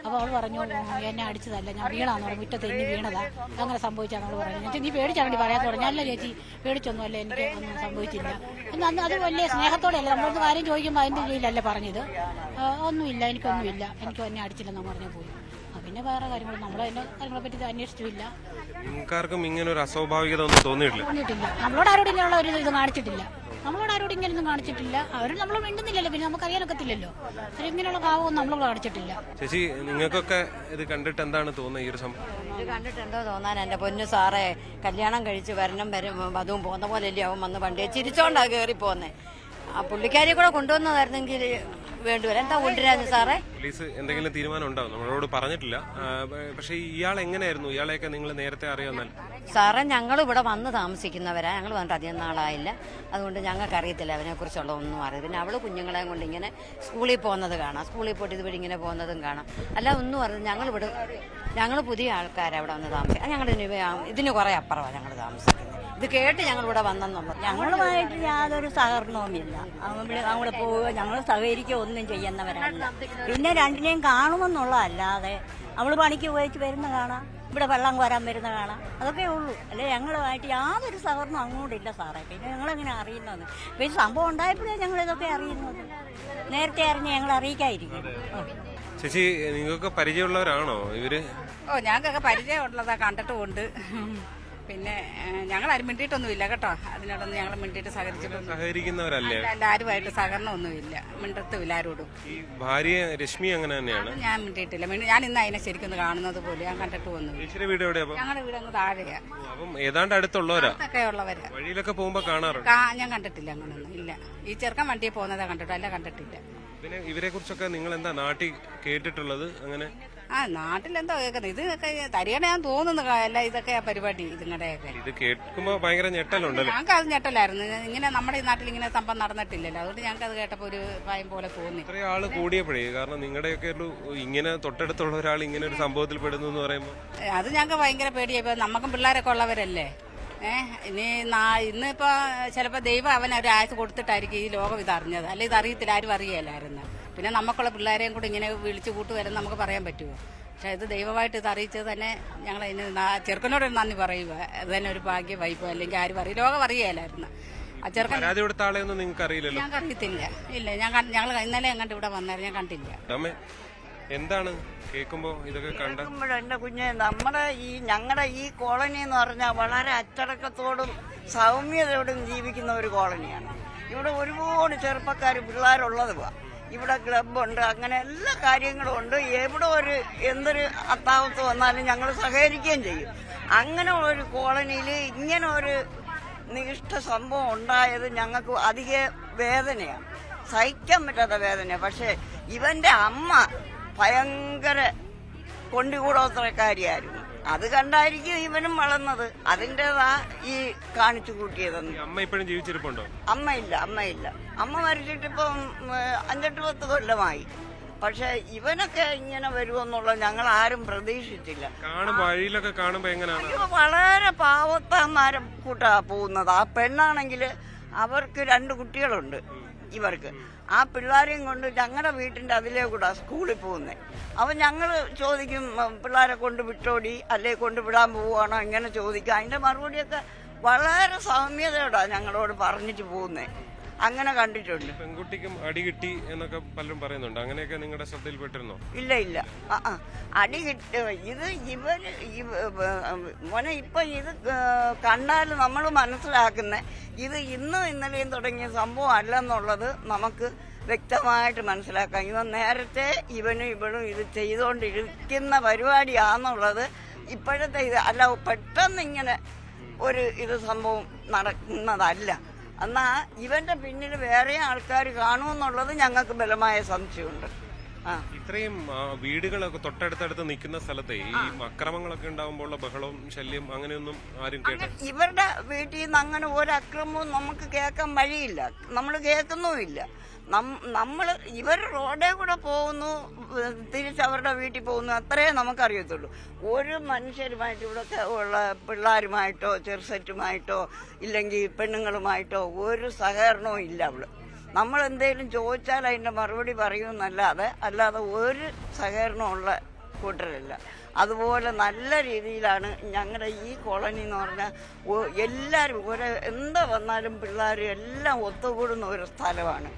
അപ്പോൾ അവൾ പറഞ്ഞു എന്നെ അടിച്ചതല്ല, ഞാൻ വീണാന്ന് പറഞ്ഞു, മുറ്റത്ത് എന്നെ വീണതാ, അങ്ങനെ സംഭവിച്ചാണ് അവൾ പറഞ്ഞു. നീ പേടിച്ചാൽ വേണ്ടി പറയാത്ത പറഞ്ഞു. അല്ല ചേച്ചി പേടിച്ചൊന്നുമല്ല, എനിക്ക് ഒന്നും സംഭവിച്ചില്ല എന്ന്. അന്ന് അത് വലിയ സ്നേഹത്തോടെ അല്ല, നമ്മളൊരു കാര്യം ചോദിക്കുമ്പോൾ അതിൻ്റെ കീഴിലല്ല പറഞ്ഞത്. ഒന്നുമില്ല, എനിക്കൊന്നുമില്ല, എനിക്ക് എന്നെ അടിച്ചില്ലെന്ന് പറഞ്ഞു പോയി. പിന്നെ വേറെ കാര്യങ്ങൾ നമ്മൾ അതിന്റെ കാര്യങ്ങളെ പറ്റി അന്വേഷിച്ചില്ല. നിങ്ങൾക്കാർക്കും ഇങ്ങനെ ഒരു അസ്വാഭാവികത ഒന്നും തോന്നിയിട്ടില്ല? നമ്മളോട് ആരോടും ഇങ്ങനെയുള്ള ഒരു ഇത് കാണിച്ചിട്ടില്ല. നമ്മളോട് ആരോടും ഇങ്ങനെയൊന്നും കാണിച്ചിട്ടില്ല. അവരും നമ്മൾ മിണ്ടുന്നില്ലല്ലോ, പിന്നെ നമുക്ക് അറിയാനൊക്കത്തില്ലല്ലോ. ഇങ്ങനെയുള്ള ഭാവമൊന്നും നമ്മളോട് കാണിച്ചിട്ടില്ല. ചേച്ചി, നിങ്ങൾക്കൊക്കെ ഇത് കണ്ടിട്ട് എന്താണ് തോന്നുന്നത്? ഈ ഒരു സംഭവം ഇത് കണ്ടിട്ട് എന്തോ തോന്നാൻ, എന്റെ പൊന്നു സാറേ, കല്യാണം കഴിച്ച് വരണം അതും പോകുന്ന പോലെയല്ലേ അവൻ വന്ന് വണ്ടിയെ ചിരിച്ചോണ്ടാ കയറി പോന്നെ. ആ പുള്ളിക്കാരിയെ കൂടെ കൊണ്ടുവന്നതായിരുന്നെങ്കിൽ വേണ്ടിവരാം. എന്താ കൊണ്ടുവരാന്ന് സാറേ? പോലീസ് എന്തെങ്കിലും തീരുമാനം ഉണ്ടാവും? നമ്മളോട് പറഞ്ഞിട്ടില്ല. പക്ഷെ ഇയാൾ എങ്ങനെയായിരുന്നു? ഇയാളെയൊക്കെ നിങ്ങൾ നേരത്തെ അറിയാമെന്നാൽ? സാറേ, ഞങ്ങൾ ഇവിടെ വന്ന് താമസിക്കുന്നവരാ. ഞങ്ങൾ വന്നിട്ട് അധികം നാളായില്ല, അതുകൊണ്ട് ഞങ്ങൾക്ക് അറിയത്തില്ല അവനെക്കുറിച്ചുള്ള ഒന്നും അറിയില്ല. പിന്നെ അവള് കുഞ്ഞുങ്ങളെയും കൊണ്ട് ഇങ്ങനെ സ്കൂളിൽ പോകുന്നത് കാണാം, സ്കൂളിൽ പോയിട്ട് ഇതുവഴി ഇങ്ങനെ പോകുന്നതും കാണാം. അല്ല ഒന്നും അറിയില്ല. ഞങ്ങൾ പുതിയ ആൾക്കാരാണ് ഇവിടെ വന്ന് താമസിക്കുക. ഞങ്ങൾ ഇതിന് കുറെ അപ്പുറമാണ് ഞങ്ങൾ താമസിക്കുന്നത്. ഇത് കേട്ട് ഞങ്ങൾ ഇവിടെ വന്നെന്നുള്ളത്. ഞങ്ങളുമായിട്ട് യാതൊരു സഹകരണവുമില്ല. അവിടെ പോവുക, ഞങ്ങൾ സഹകരിക്കുക ഒന്നും ചെയ്യുന്നവരല്ല. പിന്നെ രണ്ടിനെയും കാണുമെന്നുള്ളതല്ലാതെ അവൾ പണിക്ക് പോയിട്ട് വരുന്ന കാണാം, ഇവിടെ വെള്ളം കോരാൻ വരുന്ന കാണാം, അതൊക്കെ ഉള്ളൂ. അല്ലെ ഞങ്ങളുമായിട്ട് യാതൊരു സഹകരണം അങ്ങോട്ടില്ല സാറേ. പിന്നെ ഞങ്ങളെങ്ങനെ അറിയുന്നത്? പിന്നെ സംഭവം ഉണ്ടായപ്പോഴേ ഞങ്ങളിതൊക്കെ അറിയുന്നത്. നേരത്തെ അറിഞ്ഞ് ഞങ്ങൾ അറിയിക്കാതിരിക്കും. ചേച്ചി, നിങ്ങൾക്ക് പരിചയമുള്ളവരാണോ ഇവര്? ഞങ്ങൾക്കൊക്കെ പരിചയമുള്ളതാ, കണ്ടിട്ടുമുണ്ട്. പിന്നെ ഞങ്ങളാരും മിണ്ടിയിട്ടൊന്നുമില്ല കേട്ടോ. അതിനോടൊന്നും ഞങ്ങൾ മിണ്ടിയിട്ട് സഹകരിക്കുന്നവരല്ലേ? അല്ല, ആരുമായിട്ട് സഹകരണമൊന്നുമില്ല, മിണ്ടത്തുമില്ല ആരോടും. ഈ ഭാര്യ രശ്മി അങ്ങനെ തന്നെയാണ്? ഞാൻ മിണ്ടിയിട്ടില്ല. ഞാൻ ഇന്ന് അതിനെ ശരിക്കും കാണുന്നത് പോലെ ഞാൻ കണ്ടിട്ട് വന്നു. ചേച്ചിയുടെ വീട് എവിടെയാ? ഞങ്ങളുടെ വീട് അങ്ങ് താഴെയാ. അപ്പം ഏതാണ്ട് അടുത്തുള്ളവരാ? ഒക്കെ ഉള്ളവരാ. വഴിയിലൊക്കെ പോകുമ്പോ കാണാറുണ്ട്? ഞാൻ കണ്ടിട്ടില്ല, അങ്ങനൊന്നും ഇല്ല. ഈ ചെറുക്കൻ വണ്ടിയിൽ പോകുന്നതാ കണ്ടിട്ട്, അല്ല കണ്ടിട്ടില്ല. പിന്നെ ഇവരെ കുറിച്ചൊക്കെ നിങ്ങൾ എന്താ നാട്ടിൽ കേട്ടിട്ടുള്ളത്? അങ്ങനെ നാട്ടിലെന്തോ കേൾക്കുന്നത്, ഇതൊക്കെ തരികണ തോന്നുന്നു. അല്ല, ഇതൊക്കെ പരിപാടി ഇതുങ്ങളുടെയൊക്കെ ഇത് കേൾക്കുമ്പോ ഭയങ്കര ഞെട്ടലുണ്ടല്ലോ. ഞങ്ങൾക്ക് അത് ഞെട്ടലായിരുന്നു. ഇങ്ങനെ നമ്മുടെ ഈ നാട്ടിൽ ഇങ്ങനെ സംഭവം നടന്നിട്ടില്ലല്ലോ, അതുകൊണ്ട് ഞങ്ങൾക്ക് അത് കേട്ടപ്പോൾ ഒരു ഭയം പോലെ തോന്നി. ഇത്രയും ആള് കൂടിയപ്പോഴേ, കാരണം നിങ്ങളുടെയൊക്കെ ഒരു ഇങ്ങനെ തൊട്ടടുത്തുള്ള ഒരാൾ ഇങ്ങനെ ഒരു സംഭവത്തിൽ പെടുന്നു എന്ന് പറയുമ്പോൾ അത് ഞങ്ങൾക്ക് ഭയങ്കര പേടിയായി. നമുക്കും പിള്ളേരൊക്കെ ഉള്ളവരല്ലേ. ഇന്നിപ്പോ ചിലപ്പോ ദൈവം അവനൊരു ആയുസ് കൊടുത്തിട്ടായിരിക്കും ഈ ലോകം ഇതറിഞ്ഞത്. അല്ലെ ഇതറിയത്തില്ല, ആരും അറിയല്ലായിരുന്നു. പിന്നെ നമുക്കുള്ള പിള്ളേരെയും കൂടെ ഇങ്ങനെ വിളിച്ചു കൂട്ടുവരെന്ന് നമുക്ക് പറയാൻ പറ്റുമോ? പക്ഷെ ഇത് ദൈവമായിട്ട് ഇത് അറിയിച്ചത് തന്നെ ഞങ്ങൾ അതിന് ചെറുക്കനോട് നന്ദി പറയുക. അത് തന്നെ ഒരു ഭാഗ്യമായി പോയി. അല്ലെങ്കിൽ ആരും പറയും, ലോകം അറിയാലായിരുന്നു. ആ ചെറുക്കൻ പരാതി കൊടുത്ത ആളെയൊന്നും നിങ്ങൾക്ക് അറിയില്ലല്ലോ. ഞങ്ങൾക്ക് അറിയത്തില്ല. ഇല്ല, ഞങ്ങൾ ഇന്നലെ എങ്ങാണ്ട് ഇവിടെ വന്നായിരുന്നു, ഞാൻ കണ്ടില്ല. അമ്മേ, എന്താണ് കേൾക്കുമ്പോ ഇതൊക്കെ കണ്ട? എന്റെ കുഞ്ഞെ, ഞങ്ങളുടെ ഈ കോളനി എന്ന് പറഞ്ഞാൽ വളരെ അച്ചടക്കത്തോടും സൗമ്യതയോടും ജീവിക്കുന്ന ഒരു കോളനിയാണ്. ഇവിടെ ഒരുപാട് ചെറുപ്പക്കാർ പിള്ളേരുള്ളത്. ഇവിടെ ക്ലബുണ്ട്, അങ്ങനെ എല്ലാ കാര്യങ്ങളും ഉണ്ട്. എവിടെ എന്തൊരു അത്താവത്ത് വന്നാലും ഞങ്ങൾ സഹകരിക്കുകയും ചെയ്യും. അങ്ങനെ ഒരു കോളനിയിൽ ഇങ്ങനെ ഒരു നികിഷ്ട സംഭവം ഉണ്ടായത് ഞങ്ങൾക്ക് അധിക വേദനയാണ്, സഹിക്കാൻ പറ്റാത്ത വേദന. പക്ഷെ ഇവന്റെ അമ്മ ഭയങ്കര കൊണ്ടുകൂടോത്രക്കാരിയായിരുന്നു. അത് കണ്ടായിരിക്കും ഇവനും വളർന്നത്. അതിൻ്റെതാ ഈ കാണിച്ചു കൂട്ടിയതെന്ന്. അമ്മ ഇപ്പോഴും ജീവിച്ചിരിപ്പുണ്ടോ? അമ്മയില്ല. അമ്മ മരിച്ചിട്ടിപ്പം 5-10 കൊല്ലമായി. പക്ഷെ ഇവനൊക്കെ ഇങ്ങനെ വരുമെന്നുള്ളത് ഞങ്ങൾ ആരും പ്രതീക്ഷിച്ചില്ല. വഴിയിലൊക്കെ കാണുമ്പോ എങ്ങനെയാണ്? വളരെ പാവത്താന്മാരെ കൂട്ടാ പോകുന്നത്. ആ പെണ്ണാണെങ്കിൽ അവർക്ക് 2 കുട്ടികളുണ്ട്. ഇവർക്ക് ആ പിള്ളേരെയും കൊണ്ട് ഞങ്ങളുടെ വീട്ടിന്റെ അതിലേ കൂടാ സ്കൂളിൽ പോകുന്നത്. അപ്പൊ ഞങ്ങൾ ചോദിക്കും, പിള്ളേരെ കൊണ്ട് വിട്ടോടി, അല്ലെ കൊണ്ട് വിടാൻ പോവുകയാണോ, ഇങ്ങനെ ചോദിക്കും. അതിന്റെ മറുപടിയൊക്കെ വളരെ സൗമ്യതയോടാ ഞങ്ങളോട് പറഞ്ഞിട്ട് പോകുന്നേ. അങ്ങനെ കണ്ടിട്ടുണ്ട്. പെൺകുട്ടിക്കും അടി കിട്ടി എന്നൊക്കെ പലരും പറയുന്നുണ്ട്. അങ്ങനെയൊക്കെ നിങ്ങളുടെ ശ്രദ്ധയിൽപ്പെട്ടിരുന്നോ? ഇല്ല. അടി കിട്ടി. മോനെ ഇപ്പൊ ഇത് കണ്ടാൽ നമ്മൾ മനസ്സിലാക്കുന്ന ഇത് ഇന്നും ഇന്നലെയും തുടങ്ങിയ സംഭവം അല്ലെന്നുള്ളത് നമുക്ക് വ്യക്തമായിട്ട് മനസ്സിലാക്കാം. ഇവൻ നേരത്തെ ഇവനും ഇത് ചെയ്തുകൊണ്ടിരിക്കുന്ന പരിപാടിയാണെന്നുള്ളത് ഇപ്പോഴത്തെ ഇത് അല്ല. പെട്ടെന്ന് ഇങ്ങനെ ഇത് സംഭവം നടക്കുന്നതല്ല. എന്നാ ഇവന്റെ പിന്നിൽ വേറെ ആൾക്കാർ കാണുമെന്നുള്ളത് ഞങ്ങൾക്ക് ബലമായ സംശയമുണ്ട്. ഇത്രയും വീടുകളൊക്കെ തൊട്ടടുത്തടുത്ത് നിൽക്കുന്ന സ്ഥലത്തെ ഈ അക്രമങ്ങളൊക്കെ ഉണ്ടാകുമ്പോൾ ബഹളവും ശല്യം അങ്ങനെയൊന്നും ആരും കേട്ട? ഇവരുടെ വീട്ടിൽ നിന്ന് അങ്ങനെ ഒരു അക്രമവും നമുക്ക് കേൾക്കാൻ വഴിയില്ല, നമ്മൾ കേൾക്കുന്നുമില്ല. ഇവർ റോഡേ കൂടെ പോകുന്നു, തിരിച്ചവരുടെ വീട്ടിൽ പോകുന്നു, അത്രേ നമുക്കറിയത്തുള്ളൂ. ഒരു മനുഷ്യരുമായിട്ട് ഇവിടെ ഉള്ള പിള്ളേരുമായിട്ടോ ചെറുസെറ്റുമായിട്ടോ ഇല്ലെങ്കിൽ പെണ്ണുങ്ങളുമായിട്ടോ ഒരു സഹകരണവും ഇല്ല. നമ്മൾ എന്തെങ്കിലും ചോദിച്ചാൽ അതിന്റെ മറുപടി പറയുമെന്നല്ലാതെ ഒരു സഹകരണമുള്ള കൂട്ടരല്ല. അതുപോലെ നല്ല രീതിയിലാണ് ഞങ്ങളുടെ ഈ കോളനി എന്ന് പറഞ്ഞാൽ എല്ലാവരും എന്താ വന്നാലും പിള്ളേർ എല്ലാം ഒത്തുകൂടുന്ന ഒരു സ്ഥലമാണ്.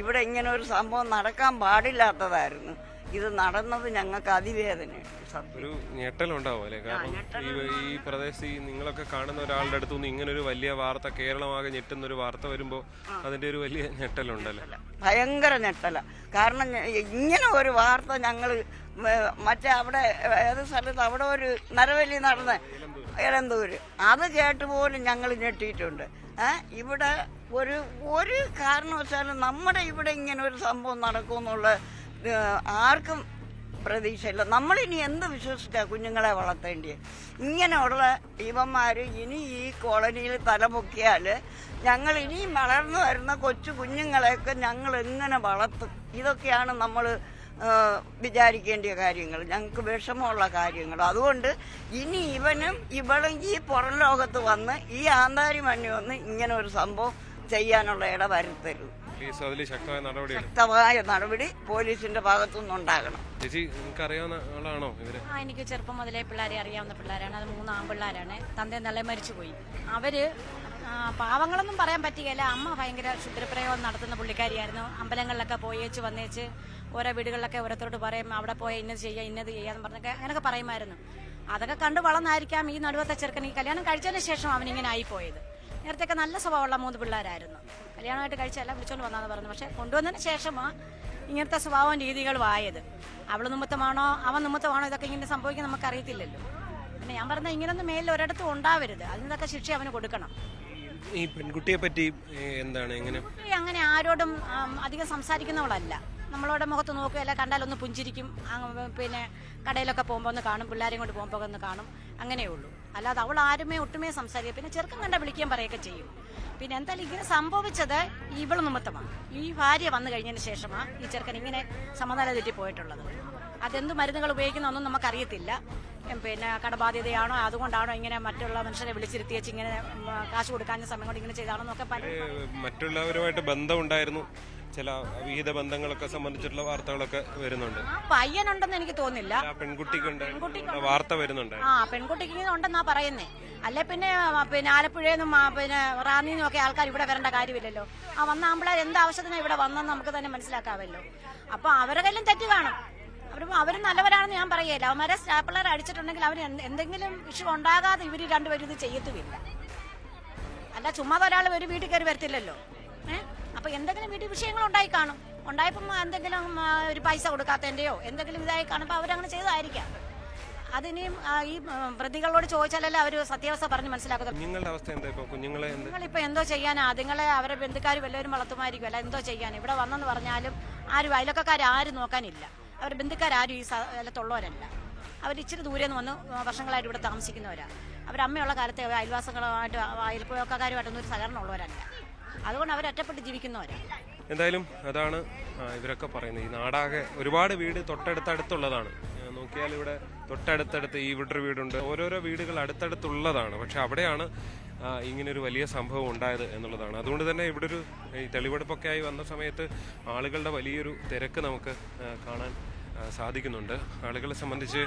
ഇവിടെ ഇങ്ങനെ ഒരു സംഭവം നടക്കാൻ പാടില്ലാത്തതായിരുന്നു. ഇത് നടന്നത് ഞങ്ങൾക്ക് അതിവേദനയാണ്. ഒരു ഞെട്ടലുണ്ടാവും അല്ലെ? കാരണം ഈ പ്രദേശത്ത് നിങ്ങളൊക്കെ കാണുന്ന ഒരാളുടെ അടുത്തു നിന്ന് ഇങ്ങനെ ഒരു വലിയ വാർത്ത, കേരളമാകെ ഞെട്ടുന്ന ഒരു വാർത്ത വരുമ്പോ അതിന്റെ ഒരു വലിയ ഞെട്ടലുണ്ടല്ലോ. ഭയങ്കര ഞെട്ടല. കാരണം ഇങ്ങനെ ഒരു വാർത്ത ഞങ്ങൾ മറ്റേ അവിടെ ഏത് സ്ഥലത്ത് അവിടെ ഒരു നരവലി നടന്ന് എലന്തൂര് അത് കേട്ടുപോലും ഞങ്ങൾ ഞെട്ടിയിട്ടുണ്ട്. ഇവിടെ ഒരു കാരണവശാലും നമ്മുടെ ഇവിടെ ഇങ്ങനെ ഒരു സംഭവം നടക്കുമെന്നുള്ള ആർക്കും പ്രതീക്ഷയില്ല. നമ്മളിനി എന്ത് വിശ്വസിച്ചാ കുഞ്ഞുങ്ങളെ വളർത്തേണ്ടിയത്? ഇങ്ങനെയുള്ള ഇവന്മാര് ഇനി ഈ കോളനിയിൽ തലപൊക്കിയാൽ ഞങ്ങൾ ഇനിയും വളർന്നു വരുന്ന കൊച്ചു കുഞ്ഞുങ്ങളെയൊക്കെ ഞങ്ങൾ എങ്ങനെ വളർത്തും? ഇതൊക്കെയാണ് നമ്മൾ വിചാരിക്കേണ്ട കാര്യങ്ങൾ, ഞങ്ങൾക്ക് വിഷമമുള്ള കാര്യങ്ങൾ. അതുകൊണ്ട് ഇനി ഇവനും ഇവളും ഈ പുറം ലോകത്ത് വന്ന് ഈ ആന്താരി മണ്ണി വന്ന് ഇങ്ങനെ ഒരു സംഭവം ചെയ്യാനുള്ള ഇട വരുത്തരുത്. ശക്തമായ നടപടി പോലീസിന്റെ ഭാഗത്തുനിന്ന് ഉണ്ടാകണം. ചേച്ചി, നിങ്ങൾക്ക് അറിയാവുന്ന ആളാണോ ഇവര്? എനിക്ക് ചെറുപ്പം മുതലേ പിള്ളേരെ അറിയാവുന്ന പിള്ളേരാണ്. അത് 3 ആൺപിള്ളേരാണ്. തന്റെ നല്ല മരിച്ചുപോയി. അവര് പാവങ്ങളൊന്നും പറയാൻ പറ്റുകയില്ല. അമ്മ ഭയങ്കര ക്ഷുദ്രപ്രയോഗം നടത്തുന്ന പുള്ളിക്കാരിയായിരുന്നു. അമ്പലങ്ങളിലൊക്കെ പോയേച്ച് വന്നേച്ച് ഓരോ വീടുകളിലൊക്കെ ഓരോരുത്തരോട് പറയും, അവിടെ പോയാൽ ഇന്നത് ചെയ്യാം ഇന്നത് ചെയ്യാന്ന് പറഞ്ഞൊക്കെ അങ്ങനെയൊക്കെ പറയുമായിരുന്നു. അതൊക്കെ കണ്ടു വളർന്നായിരിക്കാം ഈ നടുവത്തെ ചെറുക്കൻ ഈ കല്യാണം കഴിച്ചതിന് ശേഷം അവനിങ്ങനെ ആയിപ്പോയത്. നേരത്തെയൊക്കെ നല്ല സ്വഭാവമുള്ള 3 പിള്ളേരായിരുന്നു. കല്യാണമായിട്ട് കഴിച്ചല്ല വിളിച്ചോണ്ട് വന്നാന്ന് പറഞ്ഞു. പക്ഷെ കൊണ്ടുവന്നതിന് ശേഷമാണ് ഇങ്ങനത്തെ സ്വഭാവം രീതികളും ആയത്. അവൾ നിമിത്തമാണോ അവൻ നിമിത്തമാണോ ഇതൊക്കെ ഇങ്ങനെ സംഭവിക്കാൻ നമുക്കറിയത്തില്ലല്ലോ. പിന്നെ ഞാൻ പറഞ്ഞ ഇങ്ങനൊന്നും മേലിൽ ഒരിടത്തും ഉണ്ടാവരുത്. അതിനൊക്കെ ശിക്ഷ അവന് കൊടുക്കണം. ഈ പെൺകുട്ടിയെ പറ്റി എന്താണ്? അങ്ങനെ ആരോടും അധികം സംസാരിക്കുന്നവളല്ല. നമ്മളോടെ മുഖത്ത് നോക്കുകയല്ല, കണ്ടാലൊന്ന് പുഞ്ചിരിക്കും. പിന്നെ കടയിലൊക്കെ പോകുമ്പോൾ ഒന്ന് കാണും, പിള്ളേരെയും കൊണ്ട് പോകുമ്പോൾ ഒന്ന് കാണും, അങ്ങനെയേ ഉള്ളൂ. അല്ലാതെ അവൾ ആരുമേ ഒട്ടുമേ സംസാരിക്കുക. പിന്നെ ചെറുക്കം കണ്ട വിളിക്കുകയും പറയുകയൊക്കെ ചെയ്യും. പിന്നെ എന്തായാലും ഇങ്ങനെ സംഭവിച്ചത് ഇവൾ നിമിത്തമാണ്. ഈ ഭാര്യ വന്നു കഴിഞ്ഞതിന് ശേഷമാണ് ഈ ചെറുക്കൻ ഇങ്ങനെ സമനില തെറ്റി പോയിട്ടുള്ളത്. അതെന്ത് മരുന്നുകൾ ഉപയോഗിക്കുന്നൊന്നും നമുക്കറിയത്തില്ല. പിന്നെ കടബാധ്യതയാണോ അതുകൊണ്ടാണോ ഇങ്ങനെ മറ്റുള്ള മനുഷ്യരെ വിളിച്ചിരുത്തി വെച്ച് ഇങ്ങനെ കാശ് കൊടുക്കാനും സമയം കൊണ്ട് ഇങ്ങനെ ചെയ്താണോ എന്നൊക്കെ മറ്റുള്ളവരുമായിട്ട് ബന്ധമുണ്ടായിരുന്നു. ചില വിഹിത ബന്ധങ്ങളൊക്കെ സംബന്ധിച്ചിട്ടുള്ള വാർത്തകളൊക്കെ വരുന്നുണ്ട്. പയ്യനുണ്ടെന്ന് എനിക്ക് തോന്നുന്നില്ല. പെൺകുട്ടിക്കുണ്ട് വാർത്ത വരുന്നുണ്ട്. പെൺകുട്ടിക്ക് ഉണ്ടെന്നാ പറയുന്നേ. അല്ലെ പിന്നെ ആലപ്പുഴയെന്നും പിന്നെ റാന്നിന്നും ഒക്കെ ആൾക്കാർ ഇവിടെ വരേണ്ട കാര്യമില്ലല്ലോ. വന്ന ആമ്പിളാർ എന്ത് ആവശ്യത്തിനാണ് ഇവിടെ വന്നെന്ന് നമുക്ക് തന്നെ മനസ്സിലാക്കാമല്ലോ. അപ്പൊ അവരുടെ കയ്യിലും തെറ്റ് കാണും. അവർ നല്ലവരാണെന്ന് ഞാൻ പറയല്ല. അവന്മാരെ സ്റ്റാപ്പിളർ അടിച്ചിട്ടുണ്ടെങ്കിൽ അവർ എന്തെങ്കിലും ഇഷ്യൂ ഉണ്ടാകാതെ ഇവർ രണ്ടുപേരും ഇത് ചെയ്യത്തുമില്ല. അല്ല ചുമ്മാതെ ഒരാൾ ഒരു വീട്ടിൽ കയറി വരത്തില്ലല്ലോ. അപ്പൊ എന്തെങ്കിലും വീട്ടിൽ വിഷയങ്ങൾ ഉണ്ടായി കാണും. ഉണ്ടായപ്പം എന്തെങ്കിലും ഒരു പൈസ കൊടുക്കാത്തതിന്റെയോ എന്തെങ്കിലും ഇതായി കാണുമ്പോൾ അവരങ്ങനെ ചെയ്തതായിരിക്കാം. അതിനെയും ഈ പ്രതികളോട് ചോദിച്ചാലല്ലേ അവർ സത്യാവസ്ഥ പറഞ്ഞ് മനസ്സിലാക്കുന്നത്. കുഞ്ഞുങ്ങളുടെ അവസ്ഥ എന്താ? നിങ്ങളിപ്പോ എന്തോ ചെയ്യാനാ? അതുങ്ങളെ അവരെ ബന്ധുക്കാർ വല്ലവരും വളർത്തുമായിരിക്കും. അല്ല എന്തോ ചെയ്യാൻ ഇവിടെ വന്നെന്ന് പറഞ്ഞാലും ആരും അയലൊക്കാരും നോക്കാനില്ല. അവരുടെ ബന്ധുക്കാരും ഈ സ്ഥലത്തുള്ളവരല്ല. അവർ ഇച്ചിരി ദൂരെ നിന്ന് വന്ന് വർഷങ്ങളായിട്ട് ഇവിടെ താമസിക്കുന്നവരാണ്. അവരമ്മയുള്ള കാലത്തെ അയൽവാസങ്ങളുമായിട്ട് അയൽപ്പക്കാരുമായിട്ടൊന്നും ഒരു സഹകരണം ഉള്ളവരല്ല. അതുകൊണ്ട് അവർ ഒറ്റപ്പെട്ട് ജീവിക്കുന്നവരാണ്. എന്തായാലും അതാണ് ഇവരൊക്കെ പറയുന്നത്. ഈ നാടാകെ ഒരുപാട് വീട് തൊട്ടടുത്തുള്ളതാണ്. നോക്കിയാൽ ഇവിടെ തൊട്ടടുത്തടുത്ത് ഇവിടെ ഒരു വീടുണ്ട്. ഓരോരോ വീടുകൾ അടുത്തടുത്തുള്ളതാണ്. പക്ഷെ അവിടെയാണ് ഇങ്ങനൊരു വലിയ സംഭവം ഉണ്ടായത് എന്നുള്ളതാണ്. അതുകൊണ്ട് തന്നെ ഇവിടെ ഒരു ഈ തെളിവെടുപ്പൊക്കെ ആയി വന്ന സമയത്ത് ആളുകളുടെ വലിയൊരു തിരക്ക് നമുക്ക് കാണാൻ സാധിക്കുന്നുണ്ട്. ആളുകളെ സംബന്ധിച്ച്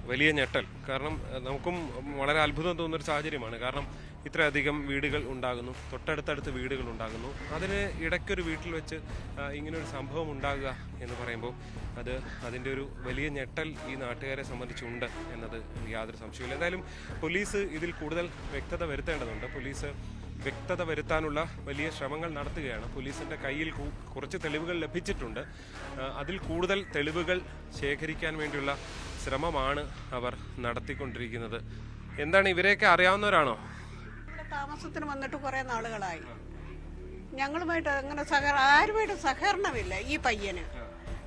വലിയ ഞെട്ടൽ. കാരണം നമുക്കും വളരെ അത്ഭുതം തോന്നുന്നൊരു സാഹചര്യമാണ്. കാരണം ഇത്രയധികം വീടുകൾ ഉണ്ടാകുന്നു, തൊട്ടടുത്തടുത്ത് വീടുകൾ ഉണ്ടാകുന്നു. അതിന് ഇടയ്ക്കൊരു വീട്ടിൽ വെച്ച് ഇങ്ങനൊരു സംഭവം ഉണ്ടാകുക എന്ന് പറയുമ്പോൾ അതിൻ്റെ ഒരു വലിയ ഞെട്ടൽ ഈ നാട്ടുകാരെ സംബന്ധിച്ചുണ്ട് എന്നത് യാതൊരു സംശയമില്ല. എന്തായാലും പോലീസ് ഇതിൽ കൂടുതൽ വ്യക്തത വരുത്തേണ്ടതുണ്ട്. പോലീസ് വ്യക്തത വരുത്താനുള്ള വലിയ ശ്രമങ്ങൾ നടത്തുകയാണ്. പോലീസിൻ്റെ കയ്യിൽ കുറച്ച് തെളിവുകൾ ലഭിച്ചിട്ടുണ്ട്. അതിൽ കൂടുതൽ തെളിവുകൾ ശേഖരിക്കാൻ വേണ്ടിയുള്ള ശ്രമമാണ് അവർ നടത്തിക്കൊണ്ടിരിക്കുന്നത്. എന്താണ്, ഇവരെയൊക്കെ അറിയാവുന്നവരാണോ? ഇവിടെ താമസത്തിന് വന്നിട്ട് കുറെ നാളുകളായി. ഞങ്ങളുമായിട്ട് അങ്ങനെ ആരുമായിട്ട് സഹകരണമില്ല. ഈ പയ്യന്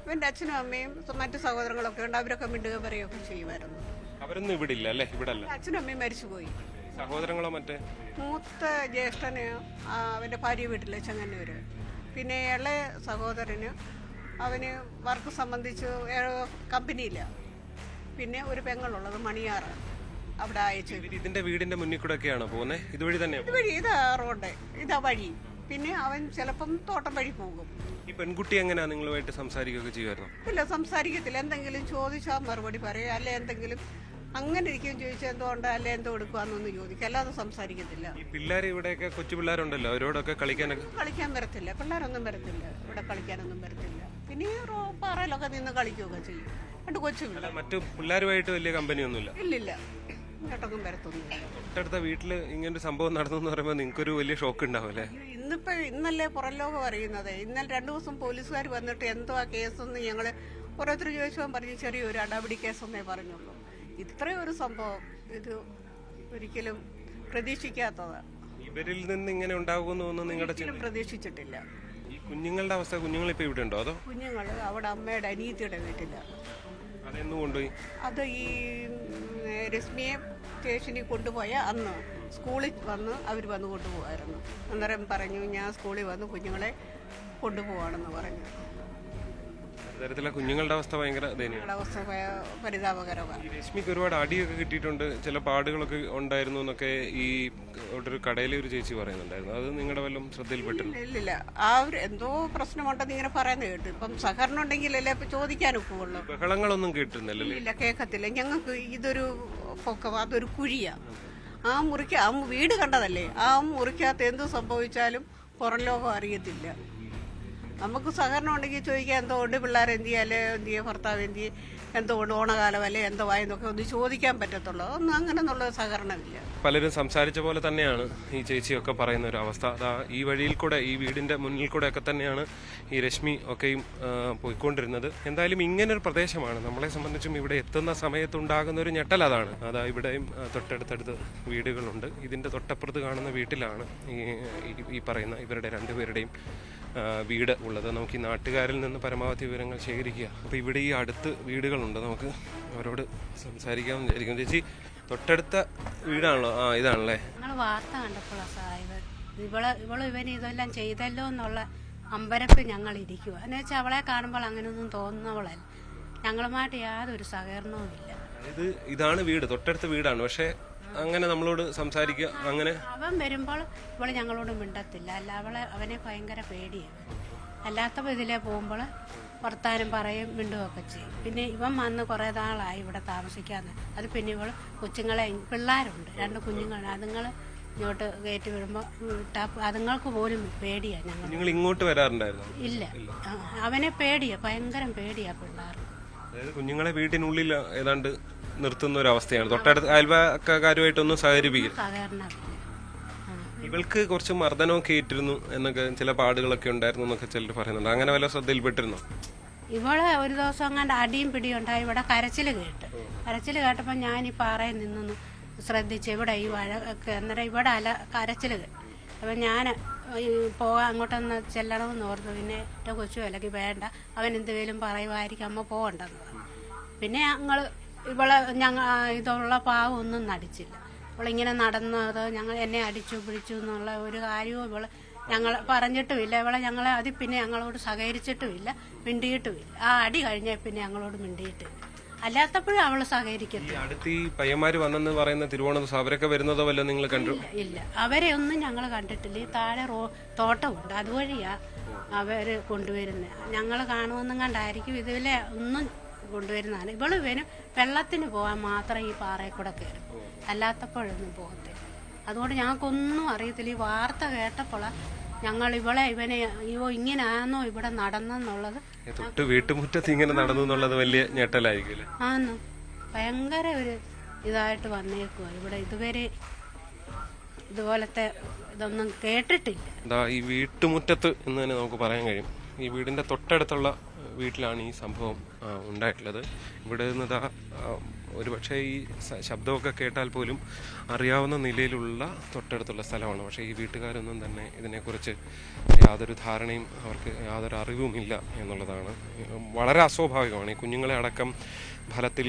ഇവന്റെ അച്ഛനും അമ്മയും മറ്റു സഹോദരങ്ങളൊക്കെ ഉണ്ട്. അവരൊക്കെ മിണ്ടുകയും പറയുകയൊക്കെ ചെയ്യുമായിരുന്നു. അവരൊന്നും ഇവിടെ ഇല്ല അല്ലേ? ഇവിടെ അല്ല. അച്ഛനും അമ്മയും മരിച്ചുപോയി. സഹോദരങ്ങളോ? മറ്റേ മൂത്ത ജ്യേഷ്ഠന് അവന്റെ ഭാര്യ വീട്ടില് ചെങ്ങന്നൂര്. പിന്നെ ഇളയ സഹോദരന് അവന് വർക്ക് സംബന്ധിച്ച് കമ്പനിയില്ല. പിന്നെ ഒരു പെങ്ങളുള്ളത് മണിയാറ്. അവിടെ അയച്ചു. ഇതിന്റെ വീടിന്റെ മുന്നിൽ കൂടെ ഒക്കെയാണോ പോകുന്നത്? ഇതുവഴി തന്നെ? ഇതുവഴി ഇതാ റോഡ്, ഇതാ വഴി. പിന്നെ അവൻ ചിലപ്പം തോട്ടം വഴി പോകും. ഈ പെൺകുട്ടി എങ്ങനെയാ നിങ്ങളുമായിട്ട് സംസാരിക്കുകയൊക്കെ ചെയ്യുമായിരുന്നു? ഇല്ല, സംസാരിക്കത്തില്ല. എന്തെങ്കിലും ചോദിച്ചാൽ മറുപടി പറയും. അല്ലെ എന്തെങ്കിലും അങ്ങനെ ഇരിക്കും. ചോദിച്ചാൽ എന്തുകൊണ്ട് അല്ലെ എന്തോ എടുക്കുവാന്നൊന്നും ചോദിക്കും. അല്ലാതെ സംസാരിക്കത്തില്ല. ഈ പിള്ളേർ ഇവിടെയൊക്കെ കൊച്ചു പിള്ളേരുണ്ടല്ലോ, അവരോടൊക്കെ കളിക്കാൻ വരത്തില്ല. പിള്ളേരൊന്നും വരത്തില്ല. ഇവിടെ കളിക്കാനൊന്നും വരത്തില്ല. പിന്നെ ഈ പാറയിലൊക്കെ നിന്ന് കളിക്കുകയൊക്കെ ചെയ്യും. രണ്ട് കൊച്ചു പിള്ളേർ. മറ്റു പിള്ളേരുമായിട്ട് വലിയ കമ്പനിയൊന്നുമില്ല. ഇല്ലില്ല, ഇങ്ങോട്ടൊന്നും വരത്തൊന്നുമില്ല. തൊട്ടടുത്ത വീട്ടില് ഇങ്ങനൊരു സംഭവം നടന്നു എന്ന് പറയുമ്പോൾ നിങ്ങൾക്കൊരു വലിയ ഷോക്ക് ഉണ്ടാവും അല്ലേ? ഇന്നല്ലേ പുറം ലോകം അറിയുന്നത്. ഇന്നലെ 2 ദിവസം പോലീസുകാർ വന്നിട്ട് എന്തോ ആ കേസെന്ന് ഞങ്ങള് ഓരോരുത്തർ ചോദിച്ചപ്പോൾ പറഞ്ഞു ചെറിയൊരു അടാപിടി കേസെന്നേ പറഞ്ഞുള്ളൂ. ഇത്രയും ഒരു സംഭവം ഇത് ഒരിക്കലും പ്രതീക്ഷിക്കാത്തതാണ്. ഇവരിൽ നിന്ന് ഇങ്ങനെ ഉണ്ടാകുമെന്ന് നിങ്ങളുടെ പ്രതീക്ഷിച്ചിട്ടില്ല. ഈ കുഞ്ഞുങ്ങളുടെ അവസ്ഥ, കുഞ്ഞുങ്ങളിപ്പോ ഇവിടെ ഉണ്ടോ? അതോ കുഞ്ഞുങ്ങള് അവിടെ അമ്മയുടെ അനിയത്തിയുടെ വീട്ടിലാണ്. അതെന്ന് കൊണ്ടുപോയി? അത് ഈ രശ്മിയെ സ്റ്റേഷനിൽ കൊണ്ടുപോയ അന്ന് സ്കൂളിൽ വന്ന് അവർ വന്ന് കൊണ്ടുപോകായിരുന്നു. അന്നേരം പറഞ്ഞു ഞാൻ സ്കൂളിൽ വന്ന് കുഞ്ഞുങ്ങളെ കൊണ്ടുപോവാണെന്ന് പറഞ്ഞു. തരത്തിലുള്ള കുഞ്ഞുങ്ങളുടെ അവസ്ഥ ഭയങ്കര അവസ്ഥ പരിതാപകരമാണ്. രശ്മിക്ക് ഒരുപാട് അടിയൊക്കെ കിട്ടിയിട്ടുണ്ട്, ചില പാടുകളൊക്കെ ഉണ്ടായിരുന്നു എന്നൊക്കെ ഈ ഒരു കടയിലെ ഒരു ചേച്ചി പറയുന്നുണ്ടായിരുന്നു. അത് നിങ്ങളുടെ വല്ലതും ശ്രദ്ധയിൽപ്പെട്ടില്ല? ഇല്ലില്ല, ആ ഒരു എന്തോ പ്രശ്നമുണ്ടെന്ന് ഇങ്ങനെ പറയുന്നത് കേട്ടു. ഇപ്പം സഹകരണം ഉണ്ടെങ്കിലല്ലേ ഇപ്പൊ ചോദിക്കാനൊക്കുള്ളൂ. ബഹളങ്ങളൊന്നും കേട്ടിരുന്നല്ലോ? ഇല്ല, കേൾക്കത്തില്ല. ഞങ്ങൾക്ക് ഇതൊരു പൊക്കം, അതൊരു കുഴിയാ. ആ വീട് കണ്ടതല്ലേ, ആ മുറിക്കകത്ത് എന്ത് സംഭവിച്ചാലും പുറം ലോകം അറിയത്തില്ല. നമുക്ക് സഹകരണം ഉണ്ടെങ്കിൽ ചോദിക്കാൻ എന്തോ ഉണ്ട്, പിള്ളേർ എന്ത് ചെയ്യുക, അല്ലെ എന്ത് ചെയ്യുക, ഭർത്താവ് എന്ത് ചെയ്യുക, എന്തോ ഉണ്ട്, ഓണകാലം അല്ലെ എന്തോ ആയെന്നൊക്കെ ഒന്ന് ചോദിക്കാൻ പറ്റത്തുള്ളൂ. ഒന്നും അങ്ങനെന്നുള്ള സഹകരണമില്ല. പലരും സംസാരിച്ച പോലെ തന്നെയാണ് ഈ ചേച്ചിയൊക്കെ പറയുന്ന ഒരു അവസ്ഥ. അതാ ഈ വഴിയിൽ കൂടെ, ഈ വീടിന്റെ മുന്നിൽ കൂടെ ഒക്കെ തന്നെയാണ് ഈ രശ്മി ഒക്കെയും പോയിക്കൊണ്ടിരുന്നത്. എന്തായാലും ഇങ്ങനൊരു പ്രദേശമാണ്. നമ്മളെ സംബന്ധിച്ചും ഇവിടെ എത്തുന്ന സമയത്തുണ്ടാകുന്ന ഒരു ഞെട്ടൽ അതാണ്. അതാ ഇവിടെയും തൊട്ടടുത്തടുത്ത് വീടുകളുണ്ട്. ഇതിന്റെ തൊട്ടപ്പുറത്ത് കാണുന്ന വീട്ടിലാണ് ഈ പറയുന്ന ഇവരുടെ രണ്ടുപേരുടെയും വീട് ഉള്ളത്. നമുക്ക് ഈ നാട്ടുകാരിൽ നിന്ന് പരമാവധി വിവരങ്ങൾ ശേഖരിക്കുക. അപ്പോൾ ഇവിടെ ഈ അടുത്ത് വീടുകളുണ്ട്, നമുക്ക് അവരോട് സംസാരിക്കാമെന്ന് വിചാരിക്കും. ചേച്ചി, തൊട്ടടുത്ത വീടാണല്ലോ? ഇതാണല്ലേ? ഞങ്ങൾ വാർത്ത കണ്ടപ്പോൾ ഇവന് ഇതെല്ലാം ചെയ്തല്ലോ എന്നുള്ള അമ്പരപ്പ് ഞങ്ങൾ ഇരിക്കുക. എന്ന് വെച്ചാൽ അവളെ കാണുമ്പോൾ അങ്ങനെയൊന്നും തോന്നുന്നവളല്ല. ഞങ്ങളുമായിട്ട് യാതൊരു സഹകരണവും ഇല്ല. ഇതാണ് വീട്, തൊട്ടടുത്ത വീടാണ്. പക്ഷെ അങ്ങനെ നമ്മളോട് സംസാരിക്കുക, അങ്ങനെ അവൻ വരുമ്പോൾ ഇവള് ഞങ്ങളോട് മിണ്ടത്തില്ല. അല്ല, അവനെ ഭയങ്കര പേടിയാണ്. അല്ലാത്തപ്പോൾ ഇതിലേ പോകുമ്പോൾ വർത്താനം പറയും മിണ്ടുകയൊക്കെ ചെയ്യും. പിന്നെ ഇവൻ വന്ന് കുറേ നാളായി ഇവിടെ താമസിക്കാന്ന്. അത് പിന്നെ ഇവൾ കൊച്ചുങ്ങളെ പിള്ളേരുണ്ട്, 2 കുഞ്ഞുങ്ങൾ, അതുങ്ങൾ ഇങ്ങോട്ട് കയറ്റി വിടുമ്പോൾ അതുങ്ങൾക്ക് പോലും പേടിയാണ്. ഞങ്ങൾ ഇങ്ങോട്ട് വരാറുണ്ടായിരുന്നു ഇല്ല, അവനെ പേടിയാ, ഭയങ്കര പേടിയാ പിള്ളേർ. അതായത് കുഞ്ഞുങ്ങളെ വീട്ടിനുള്ളിൽ ഏതാണ്ട് നിർത്തുന്ന ഒരു അവസ്ഥയാണ്. തൊട്ടടുത്ത് അയൽവക്കാരുമായിട്ടൊന്നും സഹകരിപ്പിക്കും. ഇവൾക്ക് കുറച്ച് മർദ്ദനമൊക്കെ ഏറ്റിരുന്നു എന്നൊക്കെ ചില പാടുകളൊക്കെ ഉണ്ടായിരുന്നു എന്നൊക്കെ ചിലർ പറയുന്നുണ്ട്. അങ്ങനെ വല്ല ശ്രദ്ധയിൽപ്പെട്ടിരുന്നോ? ഇവളെ ഒരു ദിവസം അങ്ങാണ്ട് അടിയും പിടിയും ഉണ്ടായി. ഇവിടെ കരച്ചിൽ കേട്ടപ്പോൾ ഞാൻ ഈ പാറയിൽ നിന്നൊന്ന് ശ്രദ്ധിച്ച് ഇവിടെ ഈ വഴക്ക്, അന്നേരം ഇവിടെ കരച്ചിൽ കേട്ടു. അപ്പം ഞാൻ അങ്ങോട്ടൊന്ന് ചെല്ലണമെന്ന് ഓർത്തു. പിന്നെ എൻ്റെ കൊച്ചു വിലക്ക് വേണ്ട, അവൻ എന്തെങ്കിലും പറയുമായിരിക്കും, അമ്മ പോകണ്ടെന്ന് പറഞ്ഞു. പിന്നെ ഇതുള്ള പാവം ഒന്നും നടിച്ചില്ല. ഇവളിങ്ങനെ നടന്നത് എന്നെ അടിച്ചു പിടിച്ചു എന്നുള്ള ഒരു കാര്യവും ഞങ്ങൾ പറഞ്ഞിട്ടുമില്ല. ഞങ്ങളെ അതിൽ പിന്നെ ഞങ്ങളോട് സഹകരിച്ചിട്ടുമില്ല, മിണ്ടിയിട്ടുമില്ല. ആ അടി കഴിഞ്ഞാൽ പിന്നെ ഞങ്ങളോട് മിണ്ടിയിട്ടില്ല. അല്ലാത്തപ്പോഴും അവള് സഹകരിക്കുന്നു. അടുത്ത് ഈ പയ്യന്മാര് വന്നെന്ന് പറയുന്ന തിരുവോണ ദിവസം അവരൊക്കെ വരുന്നതോ വല്ല നിങ്ങൾ കണ്ടു? ഇല്ല, അവരെ ഒന്നും ഞങ്ങൾ കണ്ടിട്ടില്ല. ഈ താഴെ തോട്ടമുണ്ട്, അതുവഴിയാ അവര് കൊണ്ടുവരുന്നത്. ഞങ്ങൾ കാണുമെന്നും കണ്ടായിരിക്കും ഇതിലെ ഒന്നും കൊണ്ടുവരുന്നതാണ്. ഇവനും വെള്ളത്തിന് പോകാൻ മാത്രം ഈ പാറയിൽ കൂടെ കയറും, അല്ലാത്തപ്പോഴൊന്നും പോകത്തില്ല. അതുകൊണ്ട് ഞങ്ങൾക്കൊന്നും അറിയത്തില്ല. ഈ വാർത്ത കേട്ടപ്പോൾ ഞങ്ങൾ ഇവനെ ഇങ്ങനാണോ ഇവിടെ നടന്നെന്നുള്ളത്, തൊട്ട് വീട്ടുമുറ്റത്ത് ഇങ്ങനെ നടന്നു എന്നുള്ളത് വലിയ ഞെട്ടലായിരിക്കും. ആന്ന് ഭയങ്കര ഒരു ഇതായിട്ട് വന്നേക്കുക. ഇവിടെ ഇതുവരെ ഇതുപോലത്തെ ഇതൊന്നും കേട്ടിട്ടില്ല. ഈ വീട്ടുമുറ്റത്ത് എന്ന് തന്നെ നമുക്ക് പറയാൻ കഴിയും. ഈ വീടിന്റെ തൊട്ടടുത്തുള്ള വീട്ടിലാണ് ഈ സംഭവം ഉണ്ടായിട്ടുള്ളത്. ഇവിടെ നിന്ന് ഒരുപക്ഷെ ഈ ശബ്ദമൊക്കെ കേട്ടാൽ പോലും അറിയാവുന്ന നിലയിലുള്ള തൊട്ടടുത്തുള്ള സ്ഥലമാണ്. പക്ഷേ ഈ വീട്ടുകാരൊന്നും തന്നെ ഇതിനെക്കുറിച്ച് യാതൊരു ധാരണയും അവർക്ക് യാതൊരു അറിവുമില്ല എന്നുള്ളതാണ്. വളരെ അസ്വാഭാവികമാണ്. ഈ കുഞ്ഞുങ്ങളെ അടക്കം ഫലത്തിൽ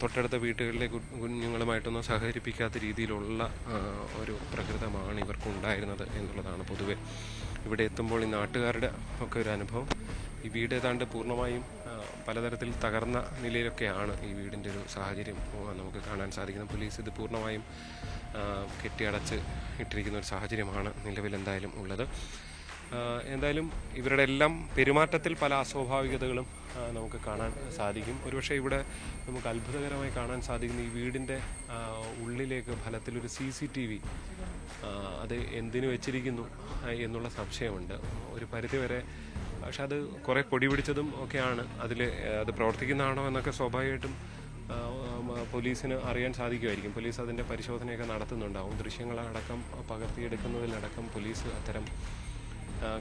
തൊട്ടടുത്ത വീട്ടുകളിലെ കുഞ്ഞുങ്ങളുമായിട്ടൊന്നും സഹകരിപ്പിക്കാത്ത രീതിയിലുള്ള ഒരു പ്രകൃതമാണ് ഇവർക്കുണ്ടായിരുന്നത് എന്നുള്ളതാണ് പൊതുവെ ഇവിടെ എത്തുമ്പോൾ ഈ നാട്ടുകാരുടെ ഒക്കെ ഒരു അനുഭവം. ഈ വീട് ഏതാണ്ട് പൂർണ്ണമായും പലതരത്തിൽ തകർന്ന നിലയിലൊക്കെയാണ് ഈ വീടിൻ്റെ ഒരു സാഹചര്യം നമുക്ക് കാണാൻ സാധിക്കുന്നത്. പോലീസ് ഇത് പൂർണ്ണമായും കെട്ടിയടച്ച് ഇട്ടിരിക്കുന്ന ഒരു സാഹചര്യമാണ് നിലവിൽ എന്തായാലും ഉള്ളത്. എന്തായാലും ഇവരുടെ എല്ലാം പെരുമാറ്റത്തിൽ പല അസ്വാഭാവികതകളും നമുക്ക് കാണാൻ സാധിക്കും. ഒരുപക്ഷെ ഇവിടെ നമുക്ക് അത്ഭുതകരമായി കാണാൻ സാധിക്കുന്ന ഈ വീടിൻ്റെ ഉള്ളിലേക്ക് ഫലത്തിലൊരു CCTV അത് എന്തിനു വെച്ചിരിക്കുന്നു എന്നുള്ള സംശയമുണ്ട് ഒരു പരിധിവരെ. പക്ഷെ അത് കുറേ പൊടി പിടിച്ചതും ഒക്കെയാണ്. അത് പ്രവർത്തിക്കുന്നതാണോ എന്നൊക്കെ സ്വാഭാവികമായിട്ടും പോലീസിന് അറിയാൻ സാധിക്കുമായിരിക്കും. പോലീസ് അതിൻ്റെ പരിശോധനയൊക്കെ നടത്തുന്നുണ്ടാവും. ദൃശ്യങ്ങളടക്കം പകർത്തിയെടുക്കുന്നതിലടക്കം പോലീസ് അത്തരം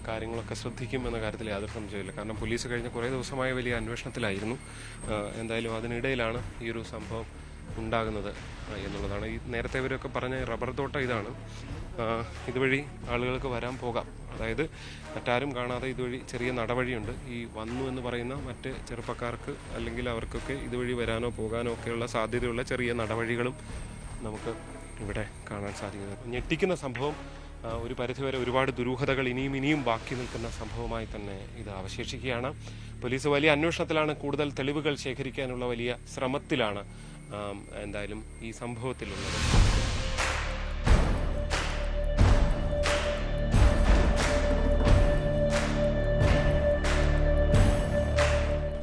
കാര്യങ്ങളൊക്കെ ശ്രദ്ധിക്കും എന്ന കാര്യത്തിൽ യാതൊരു സംശയമില്ല. കാരണം പോലീസ് കഴിഞ്ഞ കുറേ ദിവസമായ വലിയ അന്വേഷണത്തിലായിരുന്നു. എന്തായാലും അതിനിടയിലാണ് ഈ ഒരു സംഭവം ഉണ്ടാകുന്നത് എന്നുള്ളതാണ്. ഈ നേരത്തെ ഇവരൊക്കെ പറഞ്ഞ റബ്ബർ തോട്ടം ഇതാണ്. ഇതുവഴി ആളുകൾക്ക് വരാൻ പോകാം. അതായത് മറ്റാരും കാണാതെ ഇതുവഴി ചെറിയ നടവഴിയുണ്ട്. ഈ വന്നു എന്ന് പറയുന്ന മറ്റ് ചെറുപ്പക്കാർക്ക് അല്ലെങ്കിൽ അവർക്കൊക്കെ ഇതുവഴി വരാനോ പോകാനോ ഒക്കെയുള്ള സാധ്യതയുള്ള ചെറിയ നടവഴികളും നമുക്ക് ഇവിടെ കാണാൻ സാധിക്കുന്നത്. ഞെട്ടിക്കുന്ന സംഭവം. ഒരു പരിധിവരെ ഒരുപാട് ദുരൂഹതകൾ ഇനിയും ബാക്കി നിൽക്കുന്ന സംഭവമായി തന്നെ ഇത് അവശേഷിക്കുകയാണ്. പോലീസ് വലിയ അന്വേഷണത്തിലാണ്. കൂടുതൽ തെളിവുകൾ ശേഖരിക്കാനുള്ള വലിയ ശ്രമത്തിലാണ് എന്തായാലും ഈ സംഭവത്തിലുള്ളത്.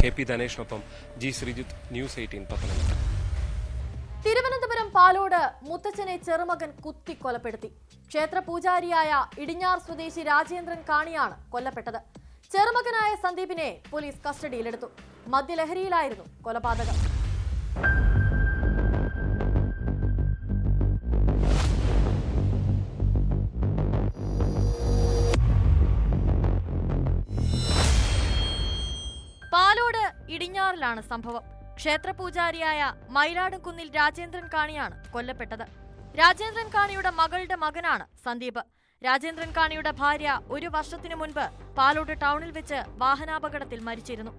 KP ധനേഷിനൊപ്പം G ശ്രീജിത്ത്, ന്യൂസ് 18 പത്തനംതിട്ട. തിരുവനന്തപുരം പാലോട് മുത്തച്ഛനെ ചെറുമകൻ കുത്തി കൊലപ്പെടുത്തി. ക്ഷേത്ര പൂജാരിയായ ഇടിഞ്ഞാർ സ്വദേശി രാജേന്ദ്രൻ കാണിയാണ് കൊല്ലപ്പെട്ടത്. ചെറുമകനായ സന്ദീപിനെ പോലീസ് കസ്റ്റഡിയിലെടുത്തു. മദ്യലഹരിയിലായിരുന്നു കൊലപാതകം. പാലോട് ഇടിഞ്ഞാറിലാണ് സംഭവം. ക്ഷേത്രപൂജാരിയായ മയിലാടുംകുന്നിൽ രാജേന്ദ്രൻ കാണിയാണ് കൊല്ലപ്പെട്ടത്. രാജേന്ദ്രൻ കാണിയുടെ മകളുടെ മകനാണ് സന്ദീപ്. രാജേന്ദ്രൻ കാണിയുടെ ഭാര്യ 1 വർഷത്തിനു മുൻപ് പാലോട് ടൗണിൽ വെച്ച് വാഹനാപകടത്തിൽ മരിച്ചിരുന്നു.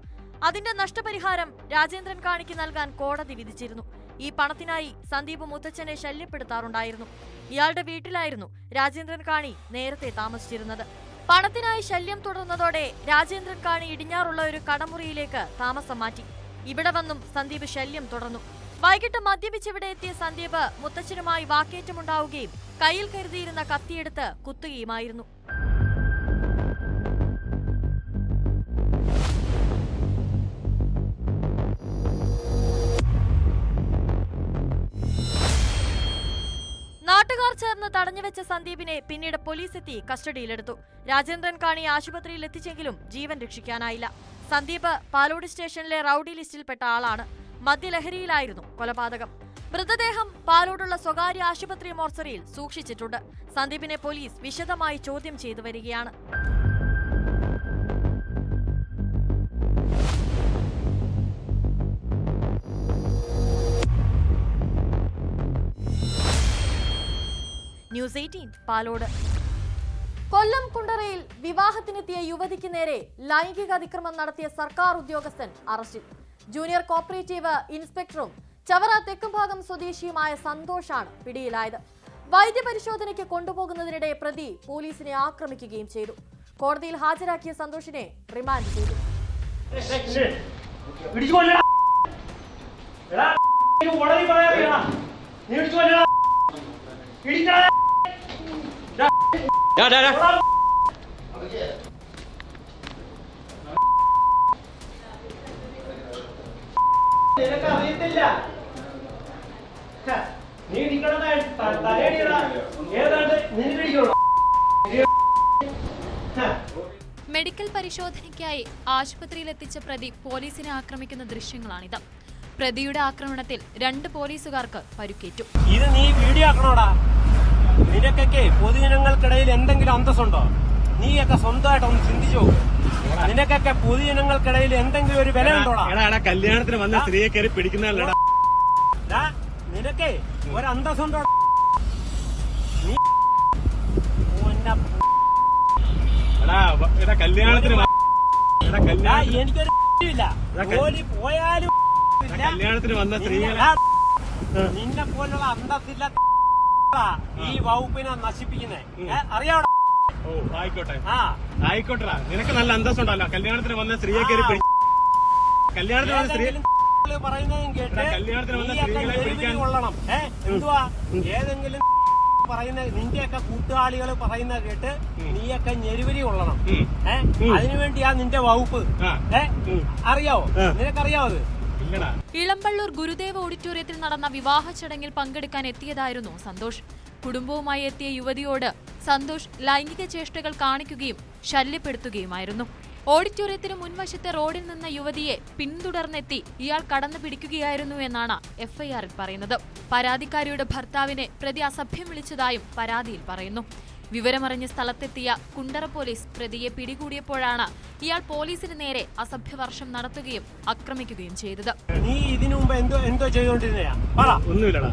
അതിന്റെ നഷ്ടപരിഹാരം രാജേന്ദ്രൻ കാണിക്ക് നൽകാൻ കോടതി വിധിച്ചിരുന്നു. ഈ പണത്തിനായി സന്ദീപ് മുത്തച്ഛനെ ശല്യപ്പെടുത്താറുണ്ടായിരുന്നു. ഇയാളുടെ വീട്ടിലായിരുന്നു രാജേന്ദ്രൻ കാണി നേരത്തെ താമസിച്ചിരുന്നത്. പണത്തിനായി ശല്യം തുടർന്നതോടെ രാജേന്ദ്രൻ കാണി ഇടിഞ്ഞാറുള്ള ഒരു കടമുറിയിലേക്ക് താമസം മാറ്റി. ഇവിടെ വന്നും സന്ദീപ് ശല്യം തുടർന്നു. വൈകിട്ട് മദ്യപിച്ചിവിടെ എത്തിയ സന്ദീപ് മുത്തച്ഛനുമായി വാക്കേറ്റമുണ്ടാവുകയും കയ്യിൽ കരുതിയിരുന്ന കത്തിയെടുത്ത് കുത്തുകയുമായിരുന്നു. ചേർന്ന് തടഞ്ഞുവെച്ച സന്ദീപിനെ പിന്നീട് പോലീസ് എത്തി കസ്റ്റഡിയിലെടുത്തു. രാജേന്ദ്രൻ കാണി ആശുപത്രിയിൽ എത്തിച്ചെങ്കിലും ജീവൻ രക്ഷിക്കാനായില്ല. സന്ദീപ് പാലോട് സ്റ്റേഷനിലെ റൌഡി ലിസ്റ്റിൽപ്പെട്ട ആളാണ്. മദ്യലഹരിയിലായിരുന്നു കൊലപാതകം. മൃതദേഹം പാലോടുള്ള സ്വകാര്യ ആശുപത്രി മോർച്ചറിയിൽ സൂക്ഷിച്ചിട്ടുണ്ട്. സന്ദീപിനെ പോലീസ് വിശദമായി ചോദ്യം ചെയ്തു വരികയാണ്. ന്യൂസ് 18 പാലോട്. കൊല്ലം കുണ്ടറയിൽ വിവാഹത്തിനെത്തിയ യുവതിക്ക് നേരെ ലൈംഗിക അതിക്രമം നടത്തിയ സർക്കാർ ഉദ്യോഗസ്ഥൻ അറസ്റ്റിൽ. ജൂനിയർ കോപ്പറേറ്റീവ് ഇൻസ്പെക്ടറും ചവറ തെക്കുംഭാഗം സ്വദേശിയുമായ സന്തോഷാണ് പിടിയിലായത്. വൈദ്യപരിശോധനയ്ക്ക് കൊണ്ടുപോകുന്നതിനിടെ പ്രതി പോലീസിനെ ആക്രമിക്കുകയും ചെയ്തു. കോടതിയിൽ ഹാജരാക്കിയ സന്തോഷിനെ റിമാൻഡ് ചെയ്തു. മെഡിക്കൽ പരിശോധനയ്ക്കായി ആശുപത്രിയിലെത്തിച്ച പ്രതി പോലീസിനെ ആക്രമിക്കുന്ന ദൃശ്യങ്ങളാണിത്. പ്രതിയുടെ ആക്രമണത്തിൽ 2 പോലീസുകാർക്ക് പരിക്കേറ്റു. ഇത് നീ വീഡിയോ ആക്കണോടാ. നിനക്കൊക്കെ പൊതുജനങ്ങൾക്കിടയിൽ എന്തെങ്കിലും അന്തസ്സുണ്ടോ? നീയൊക്കെ സ്വന്തമായിട്ട് ഒന്ന് ചിന്തിച്ചു. നിനക്കൊക്കെ പൊതുജനങ്ങൾക്കിടയിൽ എന്തെങ്കിലും ഒരു വില ഉണ്ടോടാ? കല്യാണത്തിന് വന്ന സ്ത്രീയെ കയറി പിടിക്കുന്നതല്ലടാ. നിനക്കേ ഒരു അന്തസ്സുണ്ടോ? കല്യാണത്തിന് എനിക്കൊരു ഇല്ല. ജോലി പോയാലും കല്യാണത്തിന് വന്ന സ്ത്രീകളെ നിന്നെ പോലുള്ള അന്തസ്സില്ല ഈ വകുപ്പിനെ നശിപ്പിക്കുന്നേ അറിയാവോ? ഓ ആയിക്കോട്ടെ, ആയിക്കോട്ടെടാ. നിനക്ക് നല്ല അന്തസ്സുണ്ടല്ലോ. കല്യാണത്തിന് വന്ന സ്ത്രീയെ കയറി കല്യാണത്തിന് വന്ന സ്ത്രീ പറയുന്നതും കേട്ട് കല്യാണത്തിന് വന്ന സ്ത്രീകളെ പിടിക്കാൻ കൊള്ളണം. എന്തുവാ ഏതെങ്കിലും പറയുന്ന നിന്റെയൊക്കെ കൂട്ടുകാളികൾ പറയുന്ന കേട്ട് നീയൊക്കെ ഞെരുവരി കൊള്ളണം. അതിനുവേണ്ടിയാ നിന്റെ വകുപ്പ്. അറിയാവോ? നിനക്കറിയാവോ അത്? ഇളമ്പള്ളൂർ ഗുരുദേവ ഓഡിറ്റോറിയത്തിൽ നടന്ന വിവാഹ ചടങ്ങിൽ പങ്കെടുക്കാൻ എത്തിയതായിരുന്നു സന്തോഷ്. കുടുംബവുമായി എത്തിയ യുവതിയോട് സന്തോഷ് ലൈംഗിക ചേഷ്ടകൾ കാണിക്കുകയും ശല്യപ്പെടുത്തുകയുമായിരുന്നു. ഓഡിറ്റോറിയത്തിന് മുൻവശത്തെ റോഡിൽ നിന്ന യുവതിയെ പിന്തുടർന്നെത്തി ഇയാൾ കടന്നു പിടിക്കുകയായിരുന്നു എന്നാണ് എഫ്ഐആറിൽ പറയുന്നത്. പരാതിക്കാരിയുടെ ഭർത്താവിനെ പ്രതി അസഭ്യം വിളിച്ചതായും പരാതിയിൽ പറയുന്നു. വിവരമറിഞ്ഞ് സ്ഥലത്തെത്തിയ കുണ്ടറ പോലീസ് പ്രതിയെ പിടികൂടിയപ്പോഴാണ് ഇയാൾ പോലീസിന് നേരെ അസഭ്യവർഷം നടത്തുകയും ആക്രമിക്കുകയും ചെയ്തത്. നീ ഇതിനു മുമ്പ് എന്തോ ചെയ്തോണ്ടിരുന്നയാ? ഒന്നുമില്ലടാ.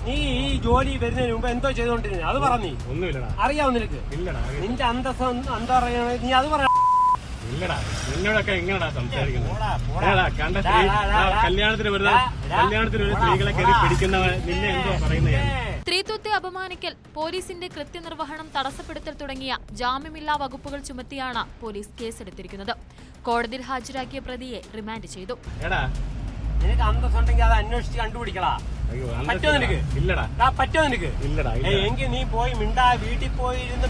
നീ ഈ ജോലി വരുന്നതിന് മുമ്പ് എന്തോ ചെയ്തോണ്ടിരുന്ന അത് പറ. നീ ഒന്നുമില്ലടാ. അറിയാവോ നിനക്ക്? ഇല്ലടാ. നിന്റെ അന്തസ്സ് എന്താ പറയാ? നീ അത് പറ. ഇല്ലടാ. നിന്നോടൊക്കെ എങ്ങനെയാ സംസാരിക്കുന്നത്? കണ്ട സ്ത്രീ കല്യാണത്തിന് വരുന്ന സ്ത്രീകളെ കയറി പിടിക്കുന്നവൻ നിന്നെ എന്തോ പറയുന്നതാണ്. സ്ത്രീത്വത്തെ അപമാനിക്കൽ, പോലീസിന്റെ കൃത്യനിർവഹണം തടസ്സപ്പെടുത്തൽ തുടങ്ങിയ ജാമ്യമില്ലാ വകുപ്പുകൾ ചുമത്തിയാണ് പോലീസ് കേസെടുത്തിരിക്കുന്നത്. കോടതിയിൽ ഹാജരാക്കിയ പ്രതിയെ റിമാൻഡ് ചെയ്തു. നിനക്ക് അന്തസ്സുണ്ടെങ്കിൽ അത് അന്വേഷിച്ച് കണ്ടുപിടിക്കടാ. പറ്റോ നിനക്ക്? ഇല്ലടാ. പറ്റോ നിനക്ക്? ഇല്ലടാ. എങ്കിൽ നീ പോയി മിണ്ടാ വീട്ടിൽ പോയിരുന്ന്.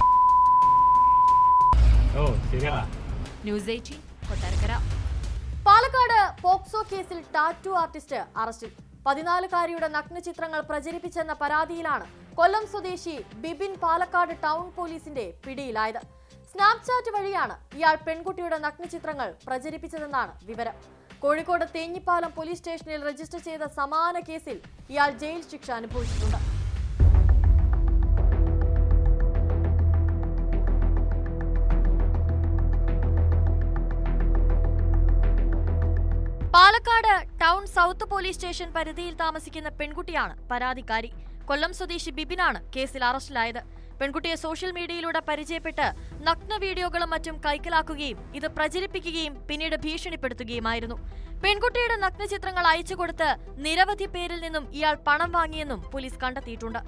ഓ ശരിയാ. ന്യൂസ് 18 കൊട്ടാരക്കര. പാലക്കാട് പോക്സോ കേസിൽ ടാറ്റു ആർട്ടിസ്റ്റ് അറസ്റ്റിൽ. 14-കാരിയുടെ നഗ്നചിത്രങ്ങൾ പ്രചരിപ്പിച്ചെന്ന പരാതിയിലാണ് കൊല്ലം സ്വദേശി ബിബിൻ പാലക്കാട് ടൗൺ പോലീസിന്റെ പിടിയിലായത്. സ്നാപ്ചാറ്റ് വഴിയാണ് ഇയാൾ പെൺകുട്ടിയുടെ നഗ്നചിത്രങ്ങൾ പ്രചരിപ്പിച്ചതെന്നാണ് വിവരം. കോഴിക്കോട് തേഞ്ഞിപ്പാലം പോലീസ് സ്റ്റേഷനിൽ രജിസ്റ്റർ ചെയ്ത സമാന കേസിൽ ഇയാൾ ജയിൽ ശിക്ഷ അനുഭവിച്ചിട്ടുണ്ട്. Palakkad town south police station പരിധിയിൽ താമസിക്കുന്ന പെൺകുട്ടിയാണ് പരാതിക്കാരി. കൊല്ലം സ്വദേശി ബിബിനാണ് കേസിൽ അറസ്റ്റിലായത്. പെൺകുട്ടിയെ സോഷ്യൽ മീഡിയയിലൂടെ പരിചയപ്പെട്ട് നഗ്ന വീഡിയോകളും മറ്റും കൈക്കലാക്കുകയും ഇത് പ്രചരിപ്പിക്കുകയും പിന്നീട് ഭീഷണിപ്പെടുത്തുകയുമായിരുന്നു. പെൺകുട്ടിയുടെ നഗ്നചിത്രങ്ങൾ അയച്ചുകൊടുത്ത് നിരവധി പേരിൽ നിന്നും ഇയാൾ പണം വാങ്ങിയെന്നും പോലീസ് കണ്ടെത്തിയിട്ടുണ്ട്.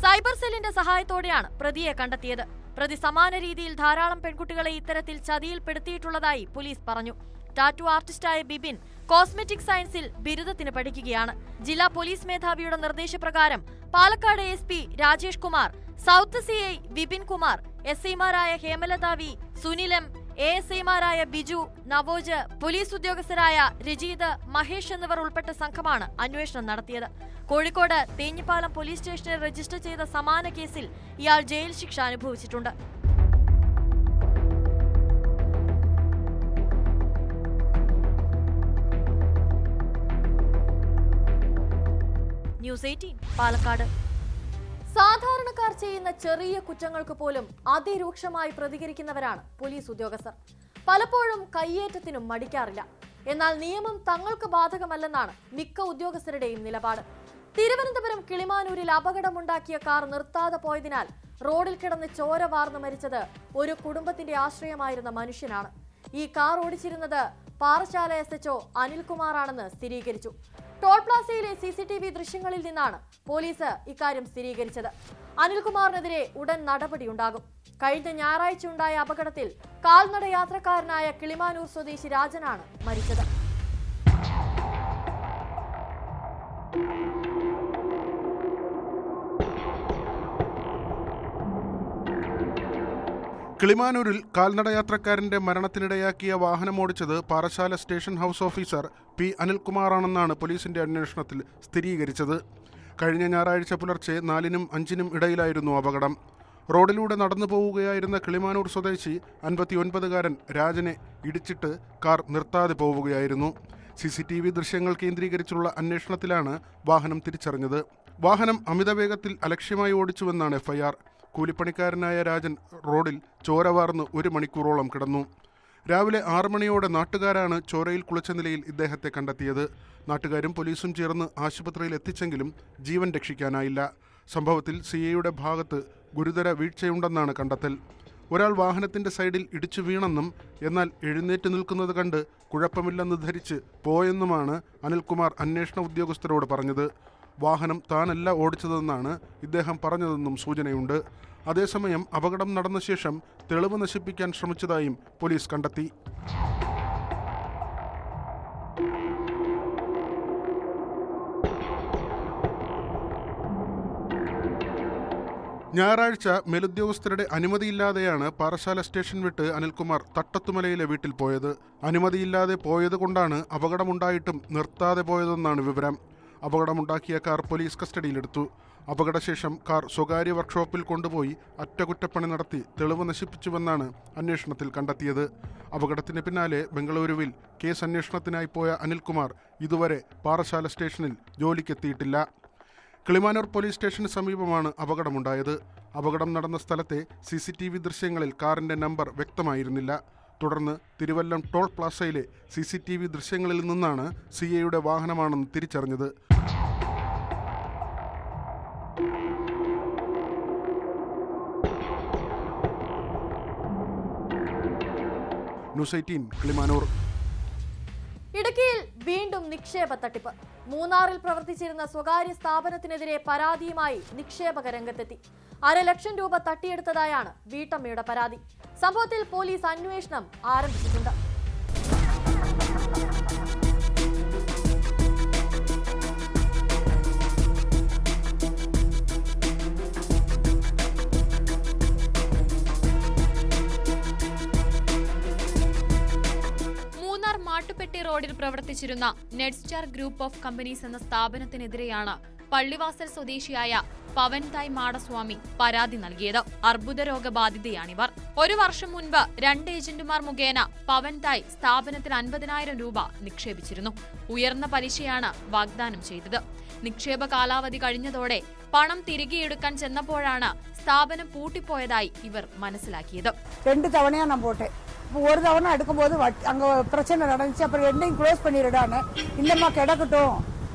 സൈബർ സെല്ലിന്റെ സഹായത്തോടെയാണ് പ്രതിയെ കണ്ടെത്തിയത്. പ്രതി സമാന രീതിയിൽ ധാരാളം പെൺകുട്ടികളെ ഇത്തരത്തിൽ ചതിയിൽപ്പെടുത്തിയിട്ടുള്ളതായി പോലീസ് പറഞ്ഞു. ടാറ്റു ആർട്ടിസ്റ്റായ ബിബിൻ കോസ്മെറ്റിക് സയൻസിൽ ബിരുദത്തിന് പഠിക്കുകയാണ്. ജില്ലാ പോലീസ് മേധാവിയുടെ നിർദ്ദേശപ്രകാരം Palakkad SP Rajesh Kumar, south CI Vipin Kumar, SIമാരായ ഹേമലത V, സുനിൽ M, ASIമാരായ ബിജു, നവോജ്, പോലീസ് ഉദ്യോഗസ്ഥരായ രജീത്, മഹേഷ് എന്നിവർ ഉൾപ്പെട്ട സംഘമാണ് അന്വേഷണം നടത്തിയത്. കോഴിക്കോട് തേഞ്ഞിപ്പാലം പോലീസ് സ്റ്റേഷനിൽ രജിസ്റ്റർ ചെയ്ത സമാന കേസിൽ ഇയാൾ ജയിൽ ശിക്ഷ അനുഭവിച്ചിട്ടുണ്ട്. ന്യൂസ് 18 പാലക്കാട്. സാധാരണക്കാർ ചെയ്യുന്ന ചെറിയ കുറ്റങ്ങൾക്ക് പോലും അതിരൂക്ഷമായി പ്രതികരിക്കുന്നവരാണ് പോലീസ് ഉദ്യോഗസ്ഥർ. പലപ്പോഴും കയ്യേറ്റത്തിനും മടിക്കാറില്ല. എന്നാൽ നിയമം തങ്ങൾക്ക് ബാധകമല്ലെന്നാണ് മിക്ക ഉദ്യോഗസ്ഥരുടെയും നിലപാട്. തിരുവനന്തപുരം കിളിമാനൂരിൽ അപകടമുണ്ടാക്കിയ കാർ നിർത്താതെ പോയതിനാൽ റോഡിൽ കിടന്ന് ചോര വാർന്നു മരിച്ചത് ഒരു കുടുംബത്തിന്റെ ആശ്രയമായിരുന്ന മനുഷ്യനാണ്. ഈ കാർ ഓടിച്ചിരുന്നത് പാറശാല SHO അനിൽകുമാറാണെന്ന് സ്ഥിരീകരിച്ചു. ടോൾ പ്ലാസയിലെ CCTV ദൃശ്യങ്ങളിൽ നിന്നാണ് പോലീസ് ഇക്കാര്യം സ്ഥിരീകരിച്ചത്. അനിൽകുമാറിനെതിരെ ഉടൻ നടപടിയുണ്ടാകും. കഴിഞ്ഞ ഞായറാഴ്ച ഉണ്ടായ അപകടത്തിൽ കാൽനട യാത്രക്കാരനായ കിളിമാനൂർ സ്വദേശി രാജനാണ് മരിച്ചത്. കിളിമാനൂരിൽ കാൽനടയാത്രക്കാരന്റെ മരണത്തിനിടയാക്കിയ വാഹനമോടിച്ചത് Parassala station house officer P. അനിൽകുമാറാണെന്നാണ് പോലീസിന്റെ അന്വേഷണത്തിൽ സ്ഥിരീകരിച്ചത്. കഴിഞ്ഞ ഞായറാഴ്ച പുലർച്ചെ 4-നും 5-നും ഇടയിലായിരുന്നു അപകടം. റോഡിലൂടെ നടന്നു പോവുകയായിരുന്ന കിളിമാനൂർ സ്വദേശി 59-കാരൻ രാജനെ ഇടിച്ചിട്ട് കാർ നിർത്താതെ പോവുകയായിരുന്നു. CCTV ദൃശ്യങ്ങൾ കേന്ദ്രീകരിച്ചുള്ള അന്വേഷണത്തിലാണ് വാഹനം തിരിച്ചറിഞ്ഞത്. വാഹനം അമിതവേഗത്തിൽ അലക്ഷ്യമായി ഓടിച്ചുവെന്നാണ് FIR. കൂലിപ്പണിക്കാരനായ രാജൻ റോഡിൽ ചോര വാർന്ന് 1 മണിക്കൂറോളം കിടന്നു. രാവിലെ 6 മണിയോടെ നാട്ടുകാരാണ് ചോരയിൽ കുളിച്ച നിലയിൽ ഇദ്ദേഹത്തെ കണ്ടെത്തിയത്. നാട്ടുകാരും പോലീസും ചേർന്ന് ആശുപത്രിയിൽ എത്തിച്ചെങ്കിലും ജീവൻ രക്ഷിക്കാനായില്ല. സംഭവത്തിൽ CIയുടെ ഭാഗത്ത് ഗുരുതര വീഴ്ചയുണ്ടെന്നാണ് കണ്ടെത്തൽ. ഒരാൾ വാഹനത്തിന്റെ സൈഡിൽ ഇടിച്ചു വീണെന്നും എന്നാൽ എഴുന്നേറ്റ് നിൽക്കുന്നത് കണ്ട് കുഴപ്പമില്ലെന്ന് ധരിച്ച് പോയെന്നുമാണ് അനിൽകുമാർ അന്വേഷണ ഉദ്യോഗസ്ഥരോട് പറഞ്ഞത്. വാഹനം താനല്ല ഓടിച്ചതെന്നാണ് ഇദ്ദേഹം പറഞ്ഞതെന്നും സൂചനയുണ്ട്. അതേസമയം അപകടം നടന്ന ശേഷം തെളിവ് നശിപ്പിക്കാൻ ശ്രമിച്ചതായും പോലീസ് കണ്ടെത്തി. ഞായറാഴ്ച മേലുദ്യോഗസ്ഥരുടെ അനുമതിയില്ലാതെയാണ് പാറശാല സ്റ്റേഷൻ വിട്ട് അനിൽകുമാർ തട്ടത്തുമലയിലെ വീട്ടിൽ പോയത്. അനുമതിയില്ലാതെ പോയതുകൊണ്ടാണ് അപകടമുണ്ടായിട്ടും നിർത്താതെ പോയതെന്നാണ് വിവരം. അപകടമുണ്ടാക്കിയ കാർ പോലീസ് കസ്റ്റഡിയിലെടുത്തു. അപകടശേഷം കാർ സ്വകാര്യ വർക്ക്ഷോപ്പിൽ കൊണ്ടുപോയി അറ്റകുറ്റപ്പണി നടത്തി തെളിവ് നശിപ്പിച്ചുവെന്നാണ് അന്വേഷണത്തിൽ കണ്ടെത്തിയത്. അപകടത്തിന് പിന്നാലെ ബംഗളൂരുവിൽ കേസ് അന്വേഷണത്തിനായി പോയ അനിൽകുമാർ ഇതുവരെ പാറശാല സ്റ്റേഷനിൽ ജോലിക്കെത്തിയിട്ടില്ല. കിളിമാനൂർ പോലീസ് സ്റ്റേഷന് സമീപമാണ് അപകടമുണ്ടായത്. അപകടം നടന്ന സ്ഥലത്തെ CCTV ദൃശ്യങ്ങളിൽ കാറിന്റെ നമ്പർ വ്യക്തമായിരുന്നില്ല. തുടർന്ന് തിരുവല്ലം ടോൾ പ്ലാസയിലെ CCTV ദൃശ്യങ്ങളിൽ നിന്നാണ് CIയുടെ വാഹനമാണെന്ന് തിരിച്ചറിഞ്ഞത്. ന്യൂസ് 18 കിളിമാനൂർ. ഇടുക്കിയിൽ വീണ്ടും നിക്ഷേപ തട്ടിപ്പ്. മൂന്നാറിൽ പ്രവർത്തിച്ചിരുന്ന സ്വകാര്യ സ്ഥാപനത്തിനെതിരെ പരാതിയുമായി നിക്ഷേപക രംഗത്തെത്തി. 1.5 ലക്ഷം രൂപ തട്ടിയെടുത്തതായാണ് വീട്ടമ്മയുടെ പരാതി. സംഭവത്തിൽ പോലീസ് അന്വേഷണം ആരംഭിച്ചിട്ടുണ്ട്. മാട്ടുപ്പെട്ടി റോഡിൽ പ്രവർത്തിച്ചിരുന്ന നെറ്റ്സ്റ്റാർ ഗ്രൂപ്പ് ഓഫ് കമ്പനീസ് എന്ന സ്ഥാപനത്തിനെതിരെയാണ് പള്ളിവാസൽ സ്വദേശിയായ പവൻതായ് മാടസ്വാമി പരാതി നൽകിയത്. അർബുദ രോഗബാധിതയാണിവർ. 1 വർഷം മുൻപ് 2 ഏജന്റുമാർ മുഖേന പവൻതായ് സ്ഥാപനത്തിൽ 50,000 രൂപ നിക്ഷേപിച്ചിരുന്നു. ഉയർന്ന പലിശയാണ് വാഗ്ദാനം ചെയ്തത്. നിക്ഷേപ കാലാവധി കഴിഞ്ഞതോടെ പണം തിരികെയെടുക്കാൻ ചെന്നപ്പോഴാണ് സ്ഥാപനം പൂട്ടിപ്പോയതായി ഇവർ മനസ്സിലാക്കിയത്. 2 தவணையா நான் போட்டேன். ஒரு தவணை எடுக்கும்போது அங்க பிரச்சனை நடந்துச்சு. அப்புறம் 2யும் க்ளோஸ் பண்ணிடுடான்னு, இல்லம்மா கிடக்கட்டும்,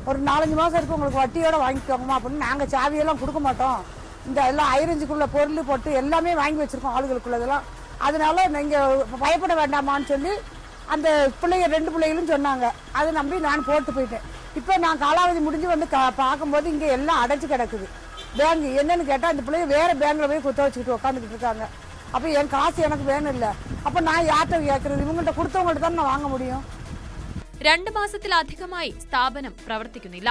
ஒரு 4-5 மாசம் இருக்கு, உங்களுக்கு வட்டியோட வாங்கிக்கோங்கம்மா அப்படின்னு. நாங்க சாவியெல்லாம் கொடுக்க மாட்டோம், இந்த எல்லாம் ஐரஞ்சுக்குள்ள பொருள் போட்டு எல்லாமே வாங்கி வச்சிருக்கோம் ஆளுகளுக்குள்ளதெல்லாம், அதனால நீங்க பயப்பட வேண்டாமான்னு சொல்லி அந்த பிள்ளைங்க 2 பிள்ளைகளும் சொன்னாங்க. அதை நம்பி நான் போட்டு போயிட்டேன். இப்போ நான் காலாவதி முடிஞ்சு வந்து பார்க்கும்போது இங்கே எல்லாம் அடைச்சு கிடக்குது. பேங்க் என்னன்னு கேட்டால் இந்த பிள்ளைங்க வேற பேங்க்ல போய் குத்த வச்சுக்கிட்டு உட்காந்துக்கிட்டு இருக்காங்க. அப்போ என் காசு எனக்கு வேணும் இல்லை. அப்போ நான் யார்கிட்ட கேட்கறது? ഇവങ്ങൾட்ட കൊടുത്തവങ്ങൾட்ட തന്നെ വാങ്ങാൻ முடியும். 2 മാസത്തിലധികമായി സ്ഥാപനം പ്രവർത്തിക്കുന്നില്ല.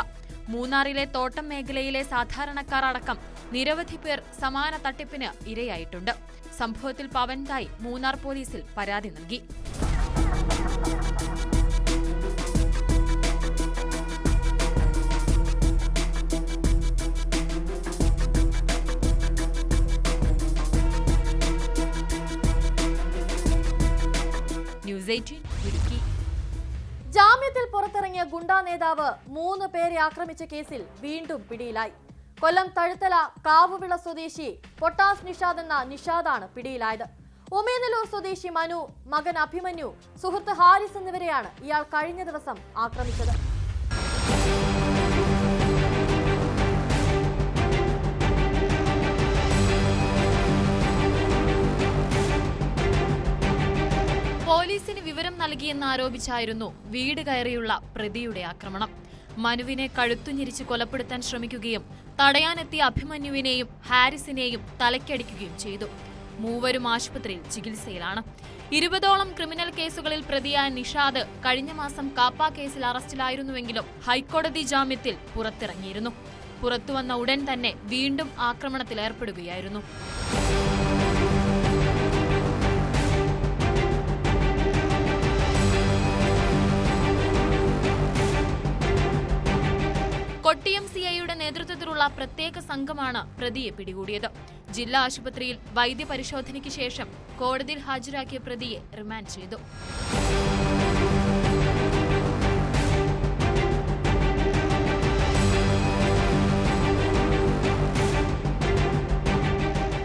മൂന്നാറിലെ തോട്ടം മേഖലയിലെ സാധാരണക്കാർ അടക്കം നിരവധി പേർ സമാന തട്ടിപ്പിന് ഇരയായിട്ടുണ്ട്. സംഭവത്തിൽ പവൻതായ് മൂന്നാർ പോലീസിൽ പരാതി നൽകി. ജാമ്യത്തിൽ പുറത്തിറങ്ങിയ ഗുണ്ടാ നേതാവ് 3 പേരെ ആക്രമിച്ച കേസിൽ വീണ്ടും പിടിയിലായി. കൊല്ലം തഴുത്തല കാവുവിള സ്വദേശി പൊട്ടാസ് നിഷാദ് എന്ന നിഷാദാണ് പിടിയിലായത്. ഉമേനല്ലൂർ സ്വദേശി മനു, മകൻ അഭിമന്യു, സുഹൃത്ത് ഹാരിസ് എന്നിവരെയാണ് ഇയാൾ കഴിഞ്ഞ ദിവസം ആക്രമിച്ചത്. പോലീസിന് വിവരം നൽകിയെന്നാരോപിച്ചായിരുന്നു വീട് കയറിയുള്ള പ്രതിയുടെ ആക്രമണം. മനുവിനെ കഴുത്തുഞ്ഞിരിച്ച് കൊലപ്പെടുത്താൻ ശ്രമിക്കുകയും തടയാനെത്തിയ അഭിമന്യുവിനെയും ഹാരിസിനെയും തലയ്ക്കടിക്കുകയും ചെയ്തു. മൂവരും ആശുപത്രിയിൽ ചികിത്സയിലാണ്. 20ഓളം ക്രിമിനൽ കേസുകളിൽ പ്രതിയായ നിഷാദ് കഴിഞ്ഞ മാസം കാപ്പ കേസിൽ അറസ്റ്റിലായിരുന്നുവെങ്കിലും ഹൈക്കോടതി ജാമ്യത്തിൽ പുറത്തിറങ്ങിയിരുന്നു. പുറത്തുവന്ന ഉടൻ തന്നെ വീണ്ടും ആക്രമണത്തിലേർപ്പെടുകയായിരുന്നു. കൊട്ടിയം സിഐയുടെ നേതൃത്വത്തിലുള്ള പ്രത്യേക സംഘമാണ് പ്രതിയെ പിടികൂടിയത്. ജില്ലാ ആശുപത്രിയിൽ വൈദ്യപരിശോധനയ്ക്ക് ശേഷം കോടതിയിൽ ഹാജരാക്കിയ പ്രതിയെ റിമാൻഡ് ചെയ്തു.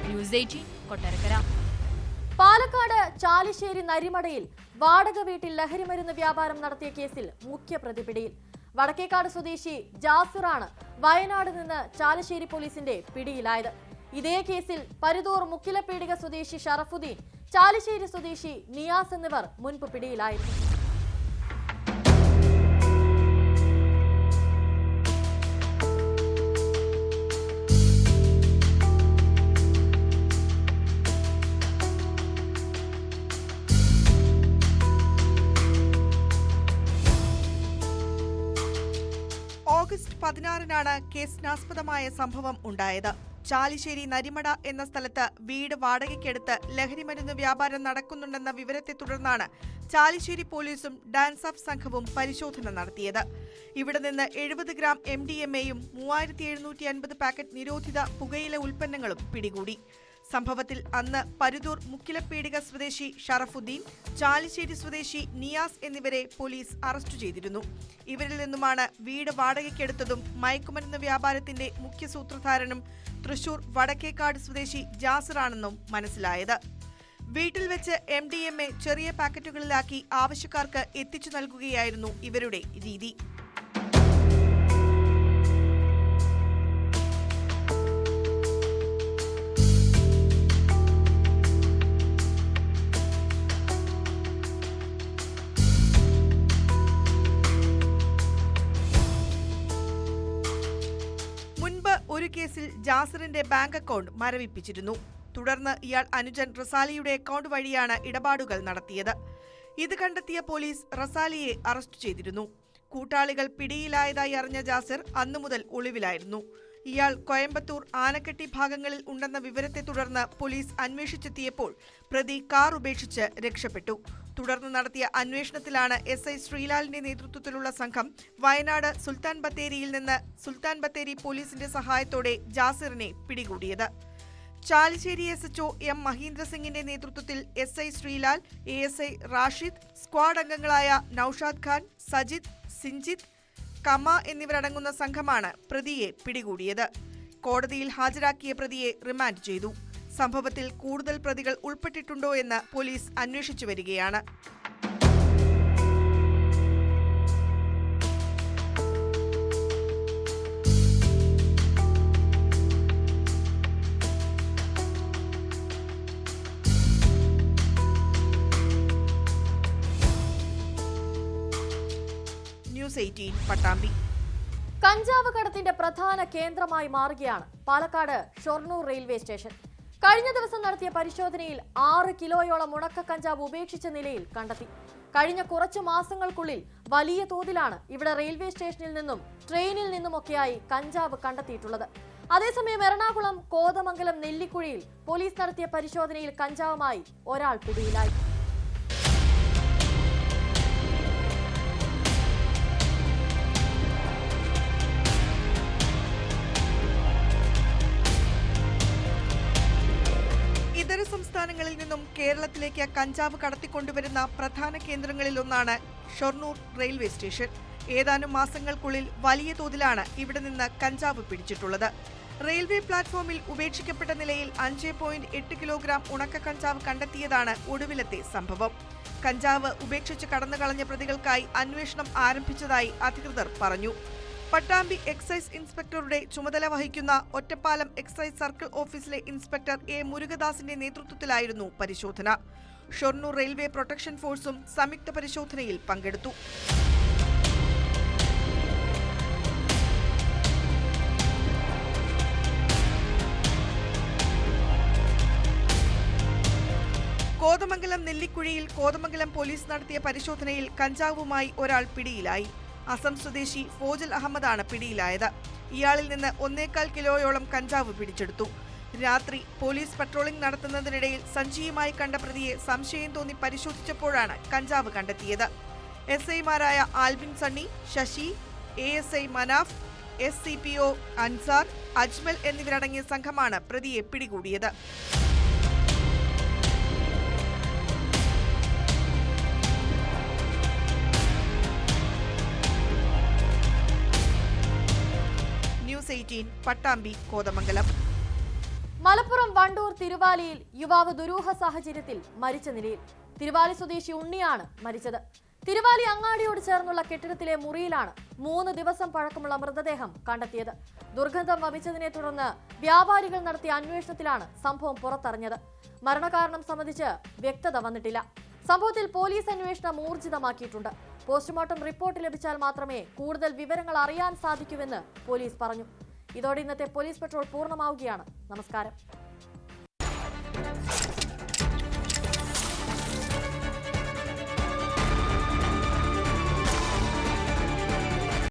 ന്യൂസ് 18 കൊട്ടാരക്കര. പാലക്കാട് ചാലിശ്ശേരി നരിമടയിൽ വാടക വീട്ടിൽ ലഹരിമരുന്ന് വ്യാപാരം നടത്തിയ കേസിൽ മുഖ്യപ്രതി പിടിയിൽ. വടക്കേക്കാട് സ്വദേശി ജാസിറാണ് വയനാട് നിന്ന് ചാലിശ്ശേരി പോലീസിന്റെ പിടിയിലായത്. ഇതേ കേസിൽ പരുതൂർ മുക്കിലപ്പീടിക സ്വദേശി ഷറഫുദ്ദീൻ, ചാലിശ്ശേരി സ്വദേശി നിയാസ് എന്നിവർ മുൻപ് പിടിയിലായിരുന്നു. ഓഗസ്റ്റ് 16-നാണ് കേസിനാസ്പദമായ സംഭവം ഉണ്ടായത്. ചാലിശ്ശേരി നരിമട എന്ന സ്ഥലത്ത് വീട് വാടകയ്ക്കെടുത്ത് ലഹരിമരുന്ന് വ്യാപാരം നടക്കുന്നുണ്ടെന്ന വിവരത്തെ തുടർന്നാണ് ചാലിശ്ശേരി പോലീസും ഡാൻസ് ഓഫ് സംഘവും പരിശോധന നടത്തിയത്. ഇവിടെ നിന്ന് 70 ഗ്രാം MDMA-യും 3750 പാക്കറ്റ് നിരോധിത പുകയില ഉൽപ്പന്നങ്ങളും പിടികൂടി. സംഭവത്തിൽ അന്ന് പരുതൂർ മുക്കിലപ്പീടിക സ്വദേശി ഷറഫുദ്ദീൻ, ചാലിശ്ശേരി സ്വദേശി നിയാസ് എന്നിവരെ പോലീസ് അറസ്റ്റ് ചെയ്തിരുന്നു. ഇവരിൽ നിന്നുമാണ് വീട് വാടകയ്ക്കെടുത്തതും മയക്കുമരുന്ന് വ്യാപാരത്തിന്റെ മുഖ്യ സൂത്രധാരനും തൃശൂർ വടക്കേക്കാട് സ്വദേശി ജാസിറാണെന്നും മനസ്സിലായത്. വീട്ടിൽ വെച്ച് MDMA ചെറിയ പാക്കറ്റുകളിലാക്കി ആവശ്യക്കാർക്ക് എത്തിച്ചു നൽകുകയായിരുന്നു ഇവരുടെ രീതി. ഒരു കേസിൽ ജാസിറിന്റെ ബാങ്ക് അക്കൗണ്ട് മരവിപ്പിച്ചിരുന്നു. തുടർന്ന് ഇയാൾ അനുജൻ റസാലിയുടെ അക്കൗണ്ട് വഴിയാണ് ഇടപാടുകൾ നടത്തിയത്. ഇത് കണ്ടെത്തിയ പോലീസ് റസാലിയെ അറസ്റ്റ് ചെയ്തിരുന്നു. കൂട്ടാളികൾ പിടിയിലായതായി അറിഞ്ഞ ജാസിർ അന്നുമുതൽ ഒളിവിലായിരുന്നു. ഇയാൾ കോയമ്പത്തൂർ, ആനക്കട്ടി ഭാഗങ്ങളിൽ ഉണ്ടെന്ന വിവരത്തെ തുടർന്ന് പോലീസ് അന്വേഷിച്ചെത്തിയപ്പോൾ പ്രതി കാർ ഉപേക്ഷിച്ച് രക്ഷപ്പെട്ടു. തുടർന്ന് നടത്തിയ അന്വേഷണത്തിലാണ് SI ശ്രീലാലിന്റെ നേതൃത്വത്തിലുള്ള സംഘം വയനാട് സുൽത്താൻ ബത്തേരിയിൽ നിന്ന് സുൽത്താൻ ബത്തേരി പോലീസിന്റെ സഹായത്തോടെ ജാസിറിനെ പിടികൂടിയത്. ചാലിശ്ശേരി SHO M മഹീന്ദ്ര സിംഗിന്റെ നേതൃത്വത്തിൽ SI Sreelal, ASI Rashid, squad അംഗങ്ങളായ നൌഷാദ് ഖാൻ, സജിദ്, സിൻജിത്ത്, കമ എന്നിവരടങ്ങുന്ന സംഘമാണ് പ്രതിയെ പിടികൂടിയത്. കോടതിയിൽ ഹാജരാക്കിയ പ്രതിയെ റിമാൻഡ് ചെയ്തു. സംഭവത്തിൽ കൂടുതൽ പ്രതികൾ ഉൾപ്പെട്ടിട്ടുണ്ടോ എന്ന് പോലീസ് അന്വേഷിച്ചു വരികയാണ്. ന്യൂസ് 18 പട്ടാമ്പി. കഞ്ചാവ് കടത്തിന്റെ പ്രധാന കേന്ദ്രമായി മാറുകയാണ് പാലക്കാട് ഷൊർണൂർ റെയിൽവേ സ്റ്റേഷൻ. കഴിഞ്ഞ ദിവസം നടത്തിയ പരിശോധനയിൽ 6 കിലോയോളം ഉണക്ക കഞ്ചാവ് ഉപേക്ഷിച്ച നിലയിൽ കണ്ടെത്തി. കഴിഞ്ഞ കുറച്ചു മാസങ്ങൾക്കുള്ളിൽ വലിയ തോതിലാണ് ഇവിടെ റെയിൽവേ സ്റ്റേഷനിൽ നിന്നും ട്രെയിനിൽ നിന്നുമൊക്കെയായി കഞ്ചാവ് കണ്ടെത്തിയിട്ടുള്ളത്. അതേസമയം എറണാകുളം കോതമംഗലം നെല്ലിക്കുഴിയിൽ പോലീസ് നടത്തിയ പരിശോധനയിൽ കഞ്ചാവുമായി ഒരാൾ പിടിയിലായി. ഇതര സംസ്ഥാനങ്ങളിൽ നിന്നും കേരളത്തിലേക്ക് കഞ്ചാവ് കടത്തിക്കൊണ്ടുവരുന്ന പ്രധാന കേന്ദ്രങ്ങളിലൊന്നാണ് ഷൊർണൂർ റെയിൽവേ സ്റ്റേഷൻ. ഏതാനും മാസങ്ങൾക്കുള്ളിൽ വലിയ തോതിലാണ് ഇവിടെ നിന്ന് കഞ്ചാവ് പിടിച്ചിട്ടുള്ളത്. റെയിൽവേ പ്ലാറ്റ്ഫോമിൽ ഉപേക്ഷിക്കപ്പെട്ട നിലയിൽ 5.8 കിലോഗ്രാം ഉണക്ക കഞ്ചാവ് കണ്ടെത്തിയതാണ് ഒടുവിലത്തെ സംഭവം. കഞ്ചാവ് ഉപേക്ഷിച്ച് കടന്നുകളഞ്ഞ പ്രതികൾക്കായി അന്വേഷണം ആരംഭിച്ചതായി അധികൃതർ പറഞ്ഞു. പട്ടാമ്പി എക്സൈസ് ഇൻസ്പെക്ടറുടെ ചുമതല വഹിക്കുന്ന ഒറ്റപ്പാലം എക്സൈസ് സർക്കിൾ ഓഫീസിലെ ഇൻസ്പെക്ടർ എ മുരുകദാസിന്റെ നേതൃത്വത്തിലായിരുന്നു പരിശോധന. ഷൊർണൂർ റെയിൽവേ പ്രൊട്ടക്ഷൻ ഫോഴ്സും സംയുക്ത പരിശോധനയിൽ പങ്കെടുത്തു. കോതമംഗലം നെല്ലിക്കുഴിയിൽ കോതമംഗലം പോലീസ് നടത്തിയ പരിശോധനയിൽ കഞ്ചാവുമായി ഒരാൾ പിടിയിലായി. അസം സ്വദേശി ഫോജൽ അഹമ്മദാണ് പിടിയിലായത്. ഇയാളിൽ നിന്ന് 1.25 കിലോയോളം കഞ്ചാവ് പിടിച്ചെടുത്തു. രാത്രി പോലീസ് പട്രോളിംഗ് നടത്തുന്നതിനിടയിൽ സഞ്ചിയുമായി കണ്ട പ്രതിയെ സംശയം തോന്നി പരിശോധിച്ചപ്പോഴാണ് കഞ്ചാവ് കണ്ടെത്തിയത്. SI-മാരായ ആൽബിൻ സണ്ണി, ശശി, ASI മനാഫ്, SCPO അൻസാർ, അജ്മൽ എന്നിവരടങ്ങിയ സംഘമാണ് പ്രതിയെ പിടികൂടിയത്. ന്യൂസ് 18 പട്ടാമ്പി കോതമംഗലം. മലപ്പുറം വണ്ടൂർ തിരുവാലിയിൽ യുവാവ് ദുരൂഹ സാഹചര്യത്തിൽ മരിച്ച നിലയിൽ. തിരുവാലി സ്വദേശി ഉണ്ണിയാണ് മരിച്ചത്. തിരുവാലി അങ്ങാടിയോട് ചേർന്നുള്ള കെട്ടിടത്തിലെ മുറിയിലാണ് 3 ദിവസം പഴക്കമുള്ള മൃതദേഹം കണ്ടെത്തിയത്. ദുർഗന്ധം വമിച്ചതിനെ തുടർന്ന് വ്യാപാരികൾ നടത്തിയ അന്വേഷണത്തിലാണ് സംഭവം പുറത്തറിഞ്ഞത്. മരണകാരണം സംബന്ധിച്ച് വ്യക്തത വന്നിട്ടില്ല. സംഭവത്തിൽ പോലീസ് അന്വേഷണം ഊർജിതമാക്കിയിട്ടുണ്ട്. പോസ്റ്റ്മോർട്ടം റിപ്പോർട്ട് ലഭിച്ചാൽ മാത്രമേ കൂടുതൽ വിവരങ്ങൾ അറിയാൻ സാധിക്കൂവെന്ന് പോലീസ് പറഞ്ഞു. ഇതോടെ ഇന്നത്തെ പോലീസ് പട്രോൾ പൂർണ്ണമാവുകയാണ്. നമസ്കാരം.